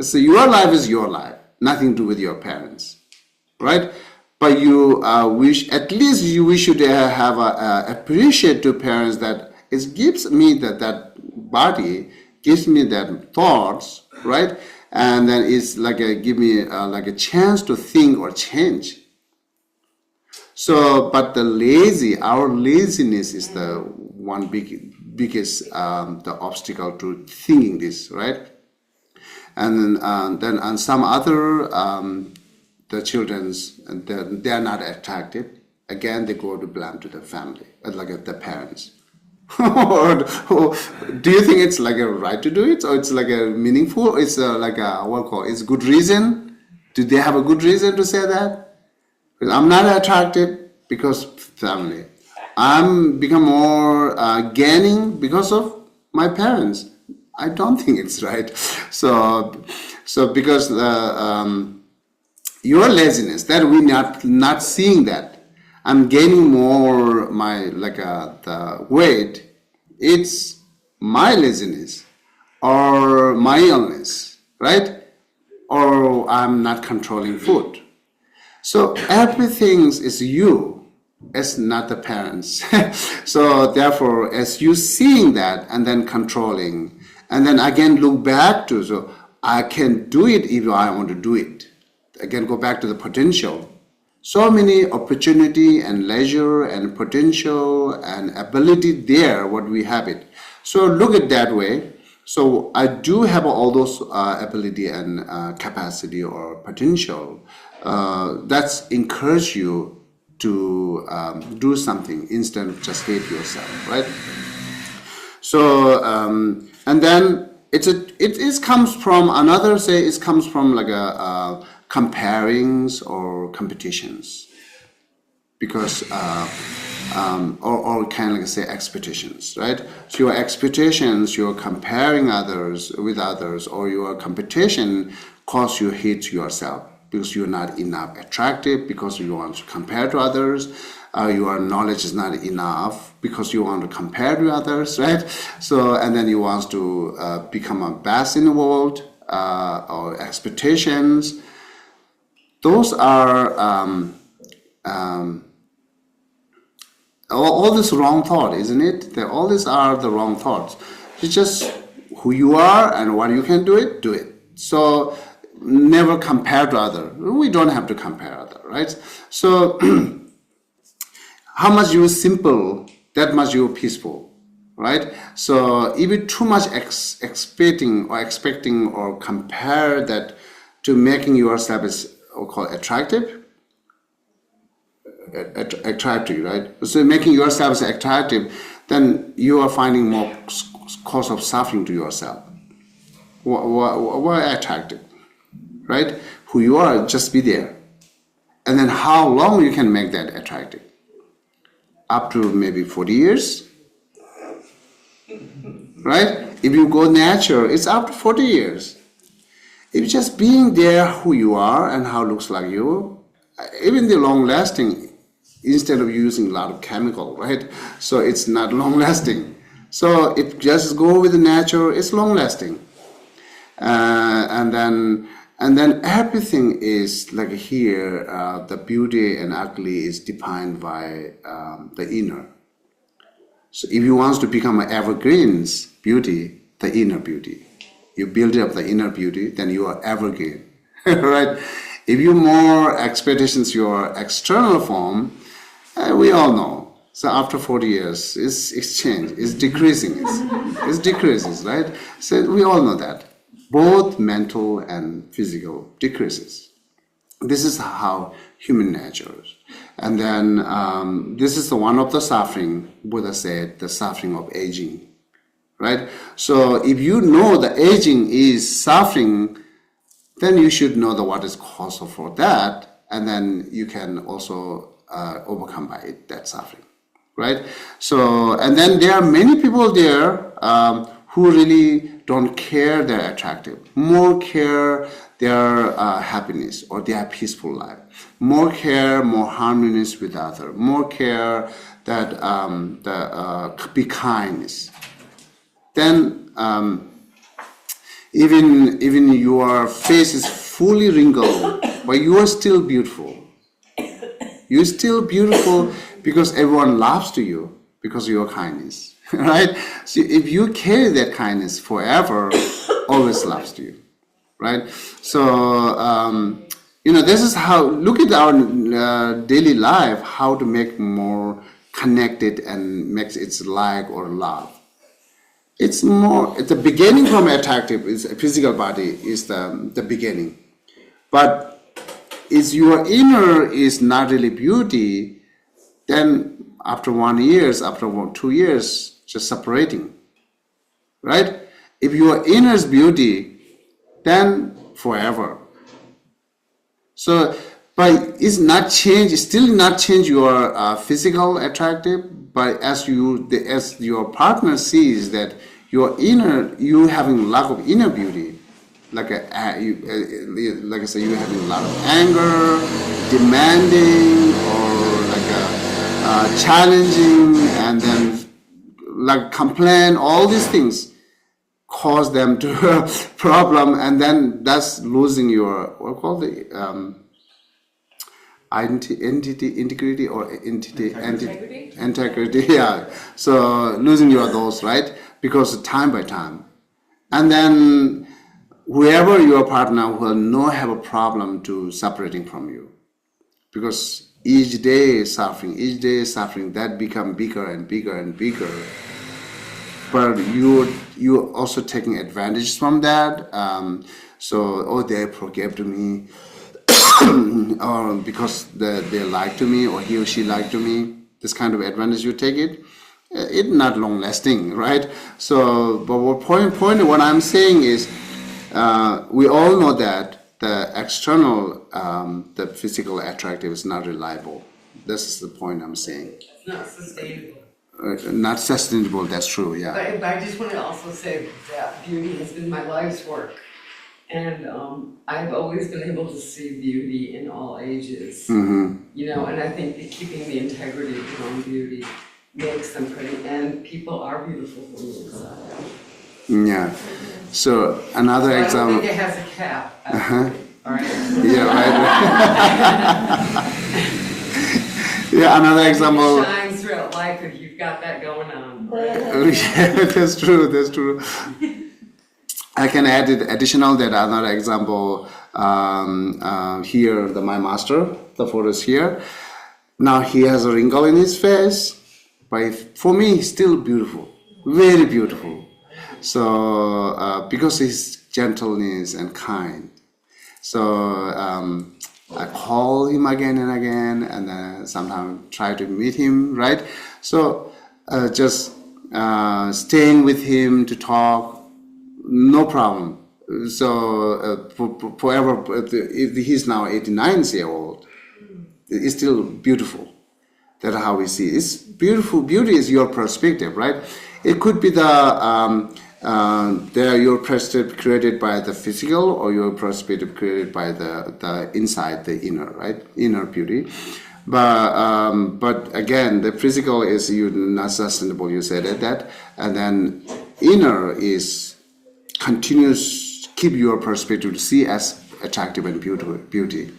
So your life is your life, nothing to do with your parents, right? But you wish, at least we should have appreciate to parents that it gives me that body, gives me that thoughts, right? And then it's give me a chance to think or change. So, but our laziness is the one biggest the obstacle to thinking this, right? And then on some other the children's, they are not attracted. Again, they go to blame to the family, the parents. Or do you think it's a right to do it, or it's a meaningful? It's it's good reason. Do they have a good reason to say that? Because I'm not attracted because family. I'm become more gaining because of my parents. I don't think it's right. So because your laziness, that we not seeing that I'm gaining more my the weight, it's my laziness or my illness, right? Or I'm not controlling food. So everything is you. It's not the parents. So therefore, as you seeing that and then controlling, and then again look back to, so I can do it if I want to do it. Again, go back to the potential. So many opportunity and leisure and potential and ability there, what we have it. So look at that way. So I do have all those ability and capacity or potential. That's encourage you to do something instead of just hate yourself, right? So and then it comes from another, say it comes from like a comparings or competitions, because or kind of like say expectations, right? So your expectations, you're comparing others with others, or your competition cause you hate yourself because you're not enough attractive, because you want to compare to others, your knowledge is not enough because you want to compare to others, right? So and then you want to become a best in the world, or expectations. Those are all this wrong thought, isn't it? All these are the wrong thoughts. It's just who you are and what you can do it. So never compare to other. We don't have to compare other, right? So how much you simple, that much you peaceful, right? So if you too much expecting or compare that to making yourself is called attractive, right? So making yourself attractive, then you are finding more cause of suffering to yourself. Why attractive, right? Who you are, just be there. And then how long you can make that attractive? Up to maybe 40 years, right? If you go natural, it's up to 40 years. If just being there who you are and how it looks like you, even the long lasting, instead of using a lot of chemical, right? So it's not long lasting. So if just go with the natural, it's long lasting. And then everything is like here, the beauty and ugly is defined by the inner. So if you want to become an evergreen's beauty, the inner beauty, you build up the inner beauty, then you are evergreen, right? If you more expectations your external form, we all know. So after 40 years, it's changed, it's decreasing, it decreases, right? So we all know that. Both mental and physical decreases. This is how human nature is. And then this is the one of the suffering, Buddha said, the suffering of aging, right? So if you know the aging is suffering, then you should know what is cause for that, and then you can also overcome by it, that suffering, right? So, and then there are many people there who really don't care they're attractive, more care their happiness or their peaceful life, more care, more harmonious with other, more care that be kindness. Then even your face is fully wrinkled, but you are still beautiful. You're still beautiful because everyone laughs to you because of your kindness, right? So if you carry that kindness forever, always laughs to you, right? So, this is how, look at our daily life, how to make more connected and makes its like or love. It's more, at the beginning from attractive, is a physical body is the beginning. But if your inner is not really beauty, then after 1 year, after 2 years, just separating, right? If your inner is beauty, then forever. So, but it's not change, still not change your physical attractive, but as your partner sees that your inner, you having a lot of inner beauty, like I say, you having a lot of anger, demanding, or like challenging, and then like complain, all these things cause them to a problem, and then that's losing your integrity or Integrity? integrity, yeah. So losing those, right? Because time by time. And then whoever your partner will not have a problem to separating from you. Because each day is suffering, that become bigger and bigger and bigger. But you're also taking advantage from that. They forgave to me, or because they like to me, or he or she like to me. This kind of advantage you take it. It's not long lasting, right? So, but what I'm saying is, we all know that the external, the physical attractive is not reliable. This is the point I'm saying. It's not sustainable. Not sustainable, that's true, yeah. But I just want to also say that beauty has been my life's work. And I've always been able to see beauty in all ages. You know, and I think that keeping the integrity of your own beauty makes them pretty. And people are beautiful from the inside. Yeah. So another I don't example. think it has a cap. All right. Yeah, right. Yeah, another example. It shines throughout life if you've got that going on. Right? Yeah, that's true. I can add it additional that another example here, my master, the photo is here. Now he has a wrinkle in his face, but for me, he's still beautiful, very beautiful. So because his gentleness and kind. So I call him again and again, and then sometimes try to meet him, right? So just staying with him to talk, no problem. So forever, if he's now 89-year-old, it's still beautiful. That's how we see it. It's beautiful. Beauty is your perspective, right? It could be your perspective created by the physical, or your perspective created by the inside, the inner, right? Inner beauty. But again, the physical is not sustainable. You said that, and then inner is continuous. Keep your perspective to see as attractive and beauty.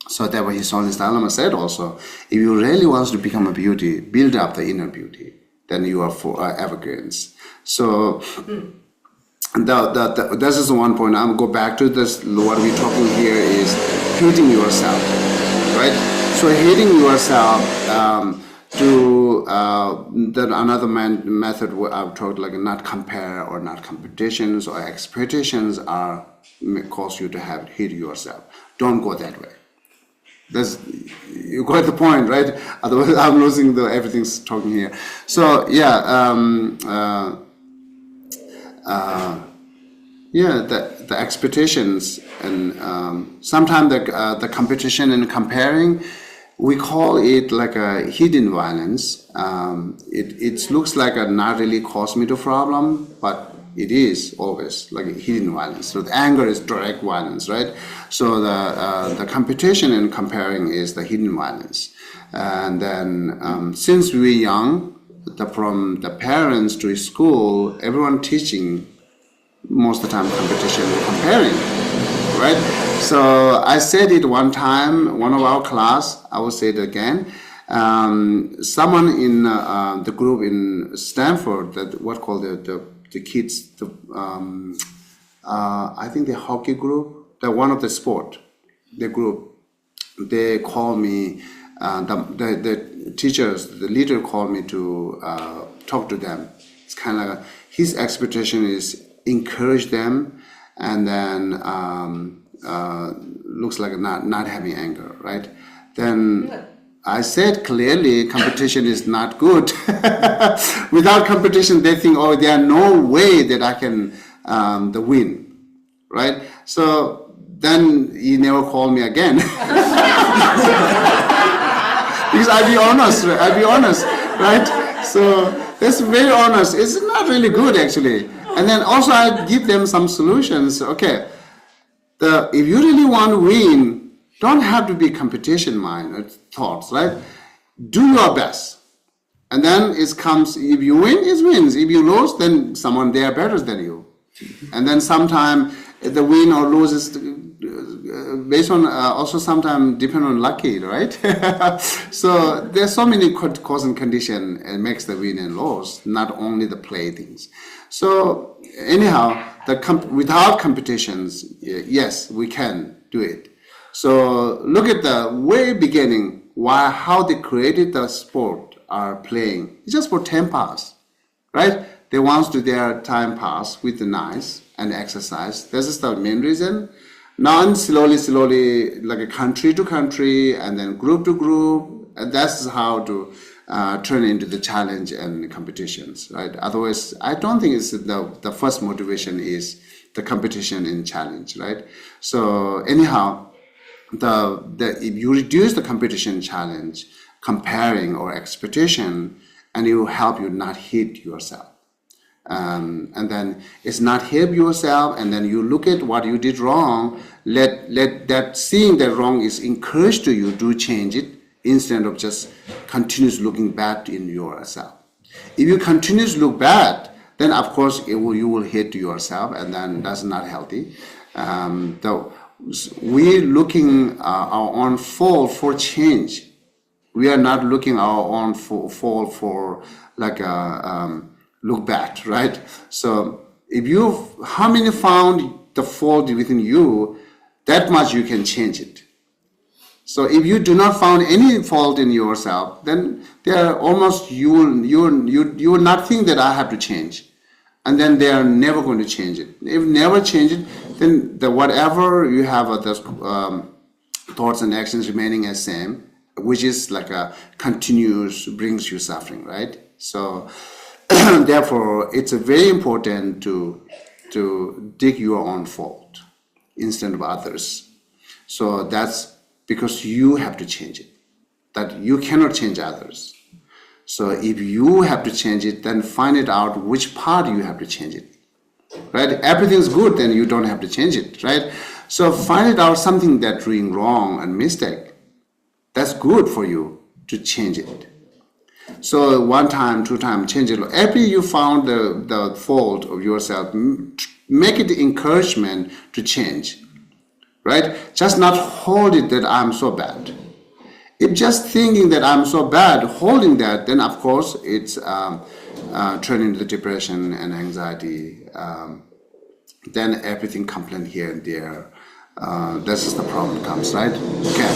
So that what His Holiness Dalai Lama said also. If you really want to become a beauty, build up the inner beauty. Then you are for evergreens. So this is one point. I'm go back to this. What we're talking here is hating yourself, right? So hating yourself then another method I've talked like not compare or not competitions or expectations cause you to hate yourself. Don't go that way. You got the point, right? Otherwise, I'm losing everything's talking here. So yeah, the expectations and sometimes the competition and comparing, we call it like a hidden violence. It looks like a not really cause me the problem, but it is always like a hidden violence. So the anger is direct violence, right? So the competition and comparing is the hidden violence. And then since we're young, from the parents to school, everyone teaching most of the time competition and comparing, right? So I said it one time, one of our class, I will say it again. Someone in the group in Stanford, what called the kids, I think the hockey group, one of the sport, the group, they call me, the teachers, the leader called me to talk to them. It's kind of like his expectation is encourage them, and then looks like not having anger, right? Then I said clearly competition is not good. Without competition, they think, oh, there are no way that I can win, right? So then he never called me again. Because I'll be honest, right? So that's very honest. It's not really good actually. And then also I give them some solutions. Okay, if you really want to win, don't have to be competition mind thoughts, right? Do your best. And then it comes, if you win, it wins. If you lose, then someone there better than you. And then sometime the win or lose is based on also sometimes depend on lucky, right? So there's so many cause and condition and makes the win and lose, not only the play things. So anyhow, without competitions, yes, we can do it. So look at the way beginning, how they created the sport are playing. It's just for time pass, right? They want to do their time pass with the nice and exercise. This is the main reason. Now slowly, like a country to country and then group to group, and that's how to turn into the challenge and competitions, right? Otherwise, I don't think it's the first motivation is the competition and challenge, right? So anyhow, if you reduce the competition challenge, comparing or expectation, and it will help you not hate yourself. And then it's not help yourself, and then you look at what you did wrong. Let that seeing that wrong is encouraged to you to change it instead of just continuous looking bad in yourself. If you continuously look bad, then of course you will hate yourself, and then that's not healthy. Though we looking our own fault for change. We are not looking our own fault for like a look bad, right? So how many found the fault within you, that much you can change it. So if you do not find any fault in yourself, then there are almost you will not think that I have to change, and then they are never going to change it. If never change it, then whatever you have those thoughts and actions remaining as same, which is like a continuous brings you suffering, right? So therefore, it's very important to dig your own fault instead of others. So that's because you have to change it. That you cannot change others. So if you have to change it, then find it out which part you have to change it. Right? Everything's good, then you don't have to change it, right? So find it out something that's doing wrong and mistake. That's good for you to change it. So 1 time, 2 time, change it. Every you found the fault of yourself, make it encouragement to change, right? Just not hold it that I'm so bad. If just thinking that I'm so bad, holding that, then of course it's turning into depression and anxiety. Then everything complaint here and there. This is the problem comes, right? Okay.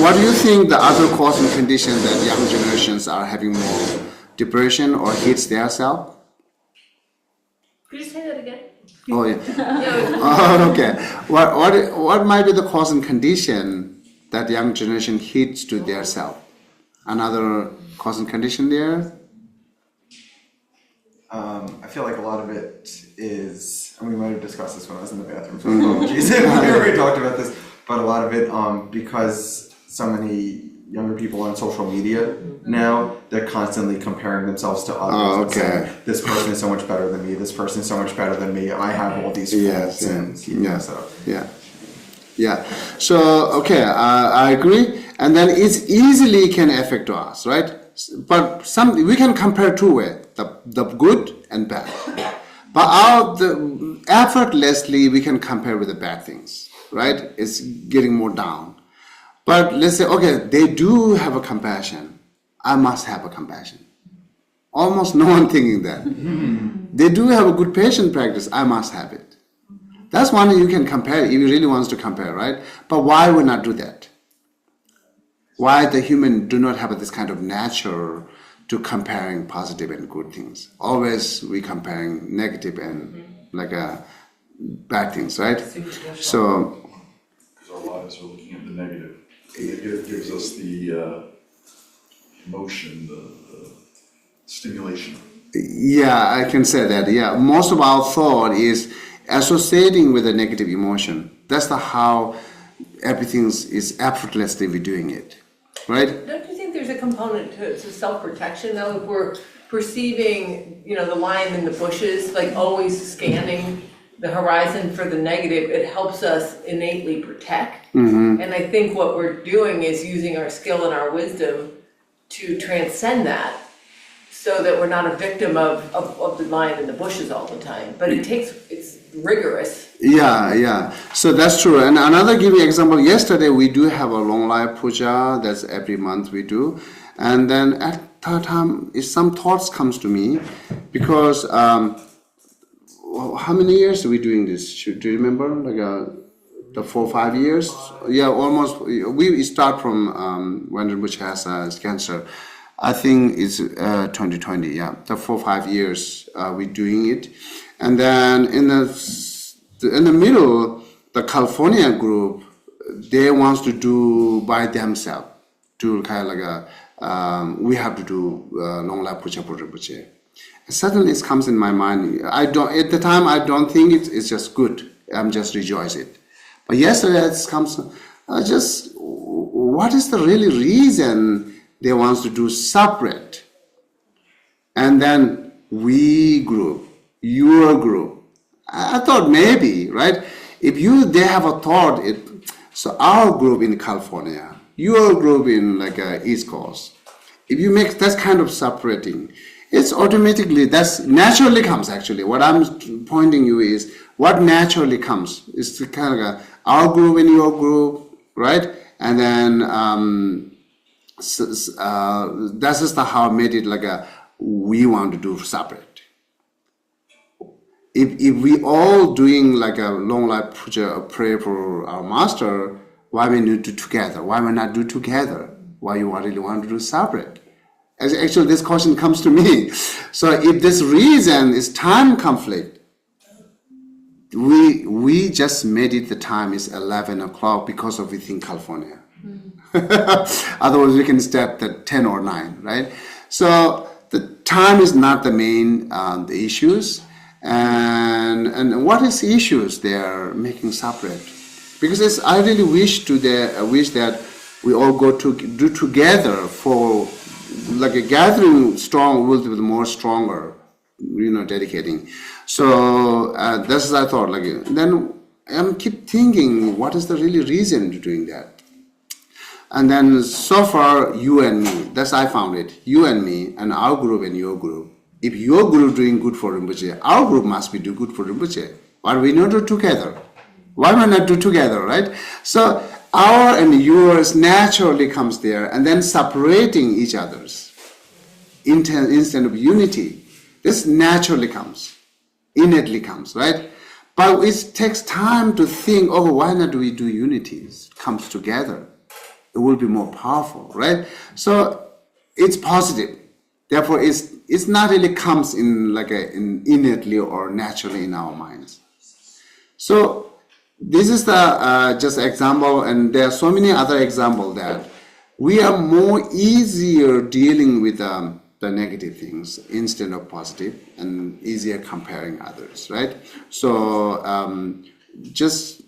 What do you think the other causing condition that young generations are having more depression or hits their self? Could you say that again? Oh yeah. Oh, okay. What might be the causing condition that young generation hits to their self? Another causing condition there? I feel like a lot of it is, and we might have discussed this when I was in the bathroom, so apologies if we already talked about this, but a lot of it, because so many younger people on social media now, they're constantly comparing themselves to others. Oh, and saying, this person is so much better than me, this person is so much better than me, I have all these faults, and so. Yeah. So, okay, I agree. And then it easily can affect us, right? But we can compare 2 ways, the good and bad. But effortlessly, we can compare with the bad things, right? It's getting more down. But let's say, okay, they do have a compassion. I must have a compassion. Almost no one thinking that. They do have a good patient practice. I must have it. That's one you can compare if you really wants to compare, right? But why would not do that? Why the human do not have this kind of nature to comparing positive and good things? Always we comparing negative and bad things, right? So because our lives are looking at the negative. The negative gives us the emotion, the stimulation. Yeah, I can say that. Yeah, most of our thought is associating with a negative emotion. That's how everything is effortlessly we're doing it, right? Don't you think there's a component to self-protection though? If we're perceiving, the lion in the bushes, like always scanning the horizon for the negative, it helps us innately protect. Mm-hmm. And I think what we're doing is using our skill and our wisdom to transcend that so that we're not a victim of the lion in the bushes all the time. But it's rigorous. Yeah. So that's true. And another give you example. Yesterday we do have a long life puja. That's every month we do. And then at that time, some thoughts comes to me, because how many years are we doing this? Do you remember? Like the 4 or 5 years? Yeah, almost. We start from when Rinpoche has cancer. I think it's 2020. Yeah, the 4 or 5 years we're doing it, and then in the middle, the California group, they wants to do by themselves, to kind of like we have to do long life puja for Rinpoche. Suddenly it comes in my mind. At the time I don't think it's just good. I'm just rejoicing. But yesterday it comes. What is the really reason they want to do separate? And then we group, your group. I thought maybe, right? If they have a thought, so our group in California, your group in like East Coast, if you make that kind of separating, it's automatically, that's naturally comes actually. What I'm pointing you is, what naturally comes is the kind of our group and your group, right? And then that's just how I made it like we want to do separate. If we all doing like a long life puja, pray for our master, why we need to do together? Why we not do together? Why you really want to do separate? Actually, this question comes to me. So if this reason is time conflict, we just made it the time is 11 o'clock because of within California. Otherwise, we can start at 10 or 9, right? So the time is not the main the issues. And what is issues they are making separate? Because I really wish that we all go to do together for like a gathering strong will be more stronger, dedicating. So that's what I thought. Like then I keep thinking, what is the really reason to doing that? And then so far, you and me, that's I found it. You and me, and our group and your group. If your group doing good for Rinpoche, our group must be do good for Rinpoche. Why we not do together? Why we not do together, right? So our and yours naturally comes there, and then separating each other's instead of unity. This naturally comes, innately comes, right? But it takes time to think, why not do we do unities? Comes together. It will be more powerful, right? So it's positive. Therefore, it's not really comes in like innately or naturally in our minds. So this is the just example, and there are so many other examples that we are more easier dealing with the negative things instead of positive, and easier comparing others, right? So just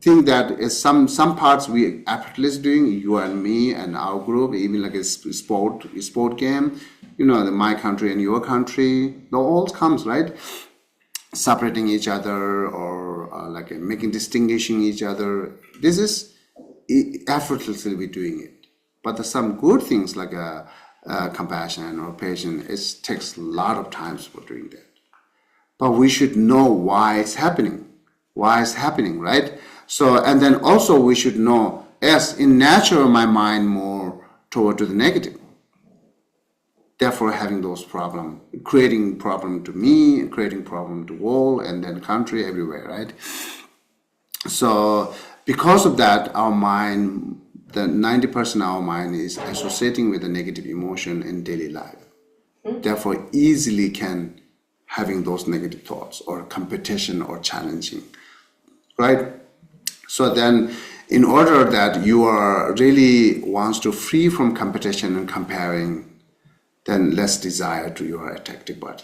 think that some parts we effortless doing, you and me and our group, even like a sport game, my country and your country, the all comes, right? Separating each other or like making distinguishing each other. This is effortlessly we doing it. But there's some good things like compassion or patience. It takes a lot of times for doing that. But we should know why it's happening. Why it's happening, right? So, and then also we should know, yes, in natural my mind more toward to the negative. Therefore having those problems, creating problem to me, creating problem to world, and then country, everywhere, right? So because of that, our mind, the 90% of our mind is associating with the negative emotion in daily life. Therefore easily can having those negative thoughts or competition or challenging, right? So then in order that you are really wants to free from competition and comparing, then less desire to your attractive body,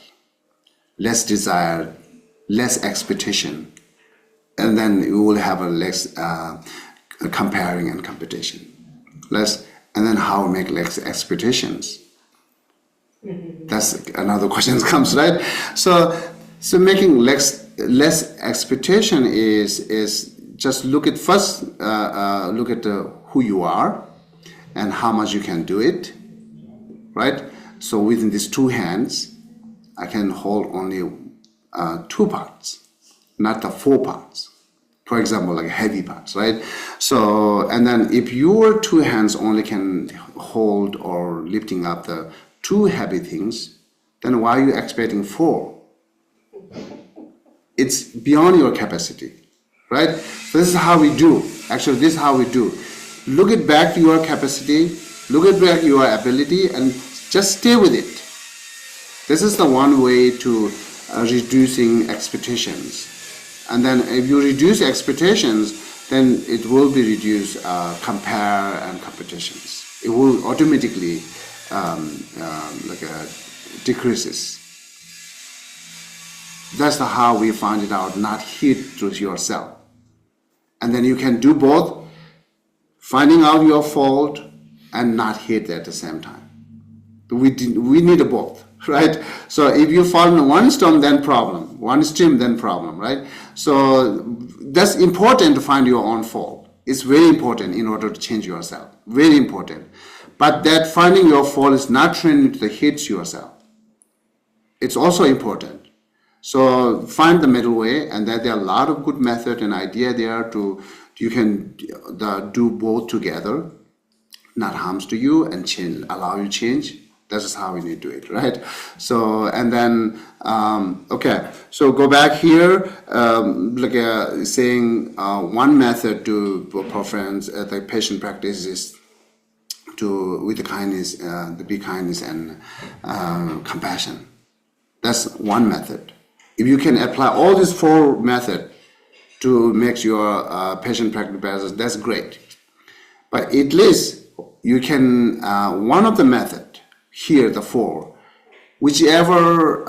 less desire, less expectation, and then you will have a less comparing and competition, less, and then how make less expectations. That's another question comes, right? So making less expectation is just look at first look at who you are and how much you can do it, right? So within these two hands, I can hold only 2 parts, not the 4 parts. For example, like heavy parts, right? So, and then if your 2 hands only can hold or lifting up the 2 heavy things, then why are you expecting 4? It's beyond your capacity, right? So this is how we do. Actually, this is how we do. Look at back to your capacity, look at back your ability, and just stay with it. This is the one way to reducing expectations. And then if you reduce expectations, then it will be reduced compare and competitions. It will automatically decreases. That's how we find it out, not hit to yourself. And then you can do both, finding out your fault and not hit at the same time. We need both, right? So if you fall in one storm, then problem. One stream, then problem, right? So that's important to find your own fault. It's very important in order to change yourself. Very important. But that finding your fault is not training to hit yourself. It's also important. So find the middle way, and that there are a lot of good method and idea there to you can do both together, not harms to you and change, allow you change. This is how we need to do it, right? So and then okay, so go back here, saying one method to preference the patient practice is to with the kindness, the big kindness and compassion. That's one method. If you can apply all these 4 methods to make your patient practice better, that's great. But at least you can, one of the method, here the 4, whichever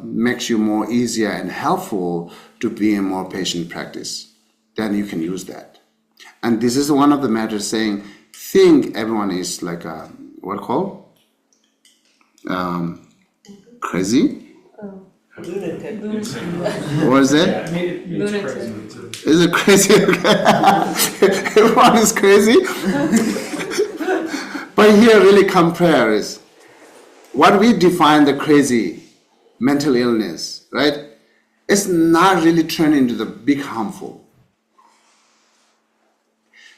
makes you more easier and helpful to be in more patient practice, then you can use that. And this is one of the matters saying, think everyone is like a, what called? Crazy? Lunatic. What is it? Yeah, it means crazy. Is it crazy? Everyone is crazy. But here really compare is what we define the crazy mental illness, right? It's not really turned into the big harmful.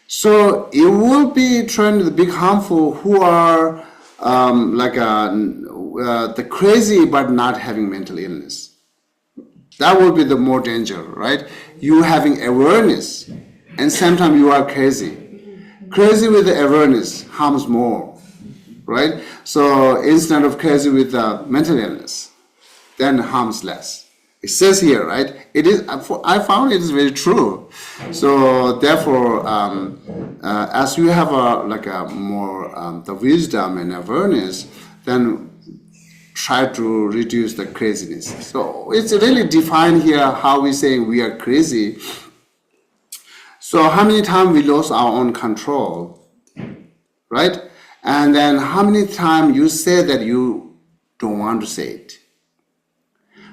So it will be turned to the big harmful who are the crazy but not having mental illness. That will be the more danger, right? You having awareness and sometimes you are crazy. Crazy with the awareness harms more, right? So instead of crazy with the mental illness, then harms less. It says here, right? It is. I found it is very true. So therefore, as you have more the wisdom and awareness, then try to reduce the craziness. So it's really defined here how we say we are crazy. So how many times we lost our own control, right? And then how many times you say that you don't want to say it?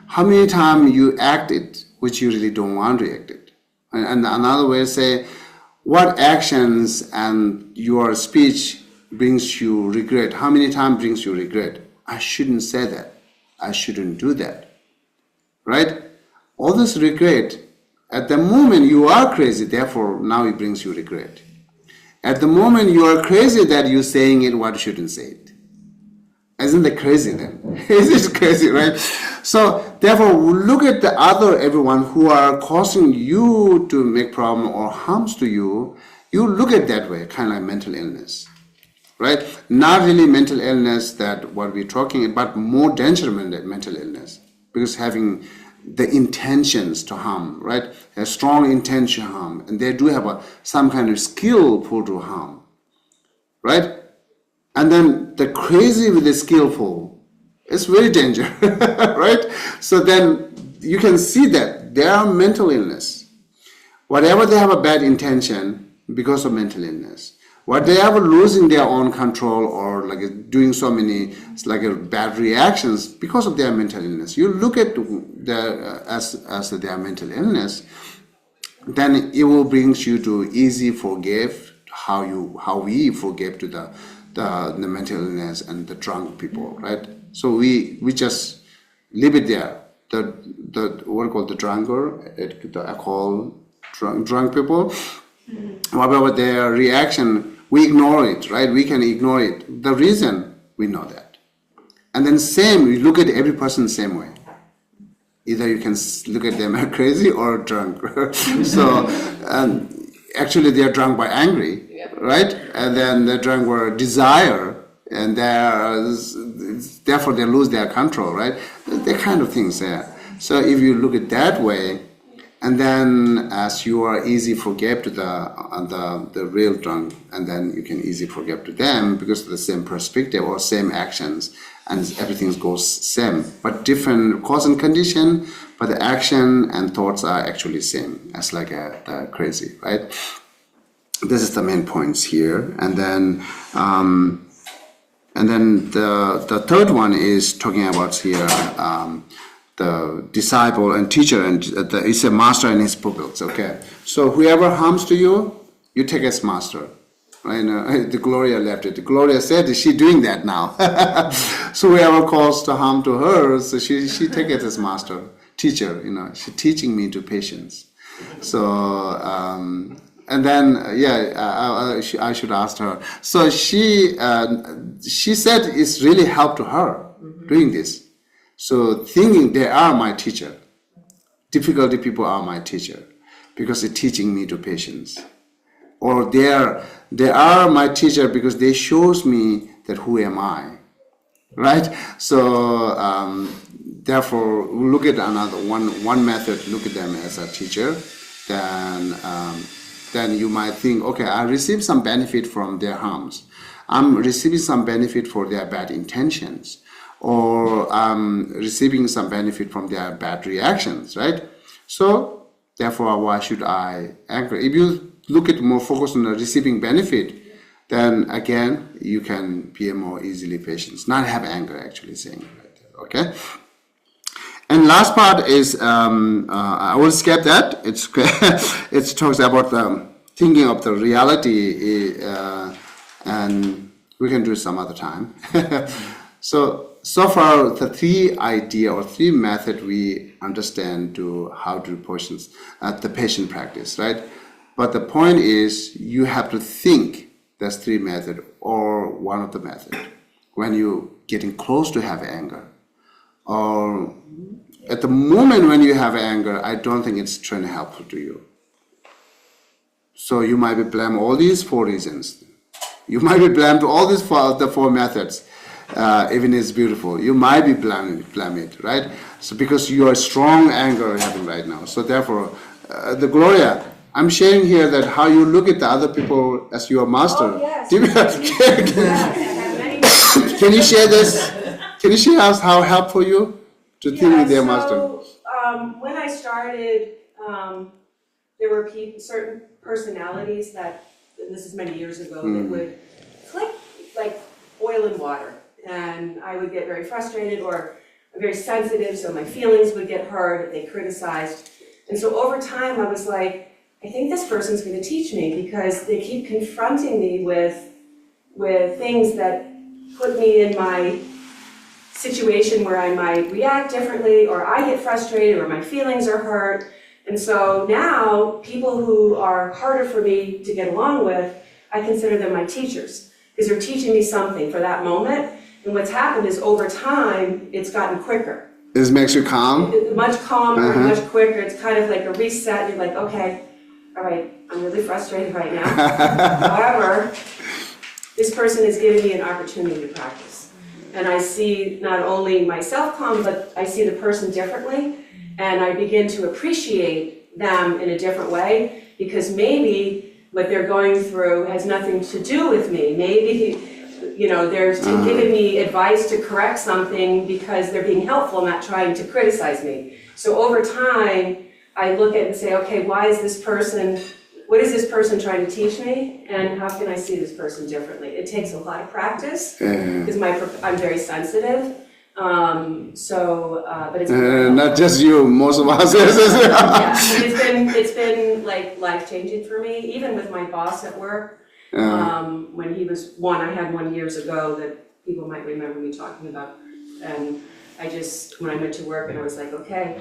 How many times you act it which you really don't want to act it? And another way to say, what actions and your speech brings you regret? How many times brings you regret? I shouldn't say that. I shouldn't do that. Right? All this regret, at the moment you are crazy, therefore now it brings you regret. At the moment you are crazy that you're saying it, what you shouldn't say it. Isn't that crazy then? It's crazy, right? So therefore look at the other everyone who are causing you to make problem or harms to you. You look at that way, kind of like mental illness. Right? Not really mental illness that what we're talking about, but more dangerous than mental illness. Because having the intentions to harm, right? A strong intention to harm. And they do have some kind of skillful to harm. Right? And then the crazy with the skillful is very dangerous. Right? So then you can see that they are mental illness. Whatever they have a bad intention because of mental illness. What they are losing their own control or like doing so many bad reactions because of their mental illness. You look at their as their mental illness, then it will bring you to easy forgive how we forgive to the mental illness and the drunk people, right? So we just leave it there. The what called the drunker, the alcohol drunk people, whatever their reaction, we ignore it, right? We can ignore it. The reason, we know that. And then same, we look at every person same way. Either you can look at them crazy or drunk. So actually they are drunk by angry, right? And then they're drunk by desire, and therefore they lose their control, right? The kind of things there. So if you look at that way, and then as you are easy forgive to the real drunk, and then you can easily forgive to them because of the same perspective or same actions, and everything goes same, but different cause and condition, but the action and thoughts are actually same as like a crazy, right? This is the main points here, and then the third one is talking about here. The disciple and teacher, and it's a master and his pupils. Okay, so whoever harms to you, you take as master. Right? The Gloria left it. The Gloria said, "Is she doing that now?" So whoever calls to harm to her, so she take it as master, teacher. She's teaching me to patience. So and then I should ask her. So she said it's really helped to her doing this. So thinking they are my teacher, difficulty people are my teacher because they're teaching me to patience, or they are my teacher because they shows me that who am I, right? So therefore, look at another one method. Look at them as a teacher, then you might think, okay, I received some benefit from their harms. I'm receiving some benefit for their bad intentions. Or receiving some benefit from their bad reactions, right? So, therefore, why should I anger? If you look at more focus on the receiving benefit, then again, you can be more easily patient, not have anger, actually saying right there, okay? And last part is, I will skip that. It talks about the thinking of the reality, and we can do it some other time. So far, the three idea or three method we understand to how to do patience, the patient practice, right? But the point is, you have to think that's three method or one of the method when you getting close to have anger, or at the moment when you have anger, I don't think it's trying to helpful to you. So you might be blame all these four reasons. You might be blamed to all these four methods. Even it's beautiful, you might be blame it, right? So because you are strong anger having right now. So therefore, the Gloria, I'm sharing here that how you look at the other people as your master. Oh, yes. Can you share this? Can you share us how helpful you to think with their master? When I started, there were certain personalities that, and this is many years ago, that would click like oil and water. And I would get very frustrated, or I'm very sensitive, so my feelings would get hurt if they criticized. And so over time, I was like, I think this person's going to teach me, because they keep confronting me with things that put me in my situation where I might react differently, or I get frustrated, or my feelings are hurt. And so now, people who are harder for me to get along with, I consider them my teachers, because they're teaching me something for that moment. And what's happened is over time, it's gotten quicker. This makes you calm? Much calmer, much quicker. It's kind of like a reset. You're like, okay, all right, I'm really frustrated right now. However, this person is giving me an opportunity to practice. And I see not only myself calm, but I see the person differently. And I begin to appreciate them in a different way, because maybe what they're going through has nothing to do with me. Maybe they're giving me advice to correct something because they're being helpful, not trying to criticize me. So over time, I look at it and say, okay, what is this person trying to teach me? And how can I see this person differently? It takes a lot of practice, because I'm very sensitive. But it's not just you, most of us. Yeah, it's been like life-changing for me, even with my boss at work. When he was one, I had one years ago that people might remember me talking about. And I just, when I went to work and I was like, okay,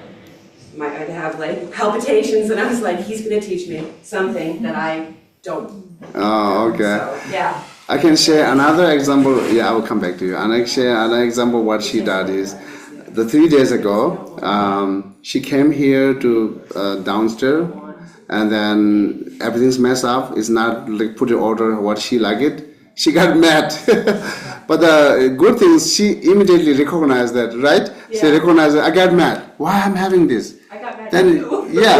I'd have like palpitations and I was like, he's gonna teach me something that I don't. Oh, okay. So, yeah. I can share another example. Yeah, I will come back to you. And I share another example. What she did is, the 3 days ago, she came here to downstairs, and then everything's messed up. It's not like put in order what she like it. She got mad. But the good thing is she immediately recognized that, right? Yeah. She recognized that I got mad. Why I'm having this? I got mad Then too. yeah.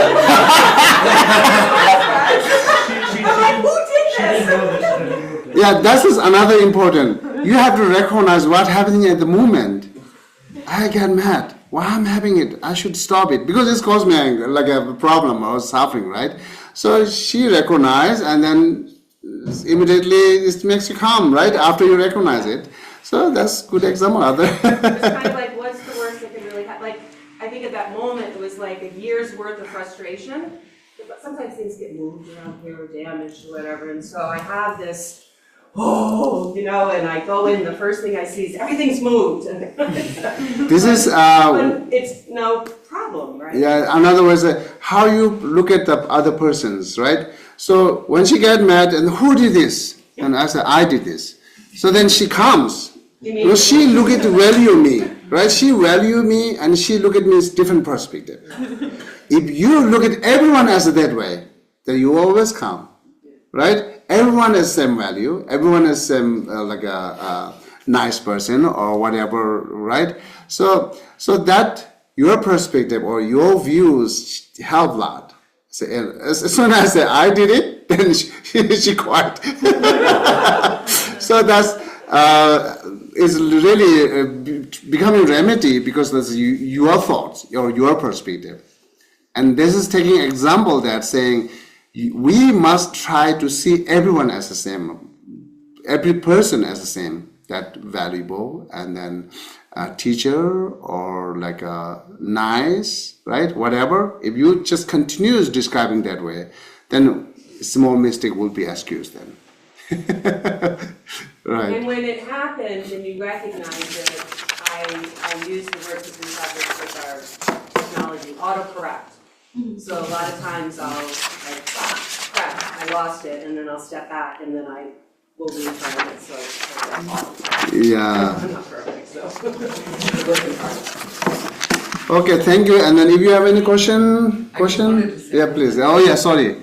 I'm like, who did She didn't this? know that you moved it. Yeah, that is another important. You have to recognize what's happening at the moment. I get mad. Why I'm having it? I should stop it because it's caused me like a problem or suffering, right? So she recognized, and then immediately it makes you calm, right? After you recognize it. So that's good example. It's kind of like, what's the worst that can really happen? Like, I think at that moment, it was like a year's worth of frustration. But sometimes things get moved around here or damaged or whatever, and so I have this, and I go in, the first thing I see is everything's moved. This is But it's no problem, right? yeah. In other words, how you look at the other persons, right? So when she get mad, and who did this? And I said, I did this. So then she comes. Because she look at value me, right? She value me, and she look at me as different perspective. If you look at everyone as that way, then you always come, right? Everyone has same value. Everyone has same like a nice person or whatever, right? So that your perspective or your views help a lot. So, as soon as I say I did it, then she quiet. So that's is really becoming remedy because that's your thoughts or your perspective. And this is taking example that saying we must try to see everyone as the same, every person as the same, that valuable, and then a teacher or like a nice, right? Whatever. If you just continues describing that way, then small mistake will be excused then. Right. And when it happens and you recognize it, I use the word that we have this with our technology, autocorrect. So a lot of times I'll like, crap, I lost it, and then I'll step back and then I will reframe it, so that's awesome. Yeah. I'm not perfect, so I'm working hard. Okay, thank you. And then if you have any question? wanted to say Yeah, please. Oh yeah, sorry.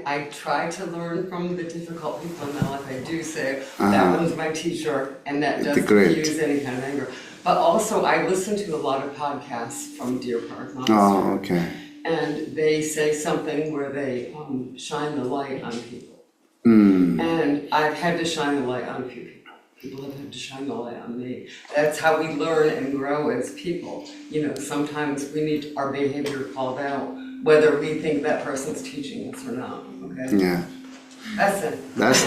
I try to learn from the difficult people in my life. I do say that one's my teacher, and that doesn't Great. use any kind of anger. But also, I listen to a lot of podcasts from Deer Park Oh, Monastery, okay. and they say something where they shine the light on people. And I've had to shine the light on a few people. People have had to shine the light on me. That's how we learn and grow as people. Sometimes we need our behavior called out, whether we think that person's teaching us or not, okay? Yeah. That's it. That's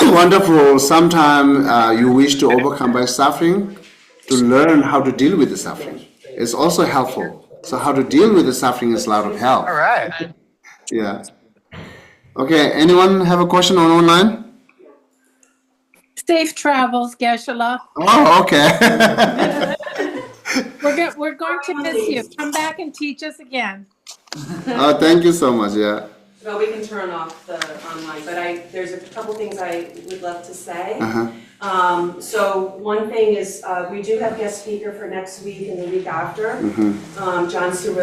wonderful. Sometimes you wish to overcome by suffering, to learn how to deal with the suffering. It's also helpful. So how to deal with the suffering is a lot of help. All right. Yeah. Okay, anyone have a question on online? Safe travels, Geshe. Oh, okay. We're going to miss you. Come back and teach us again. Oh, thank you so much. Yeah. Well, we can turn off the online, but there's a couple things I would love to say. So one thing is, we do have guest speaker for next week and the week after. John Stewart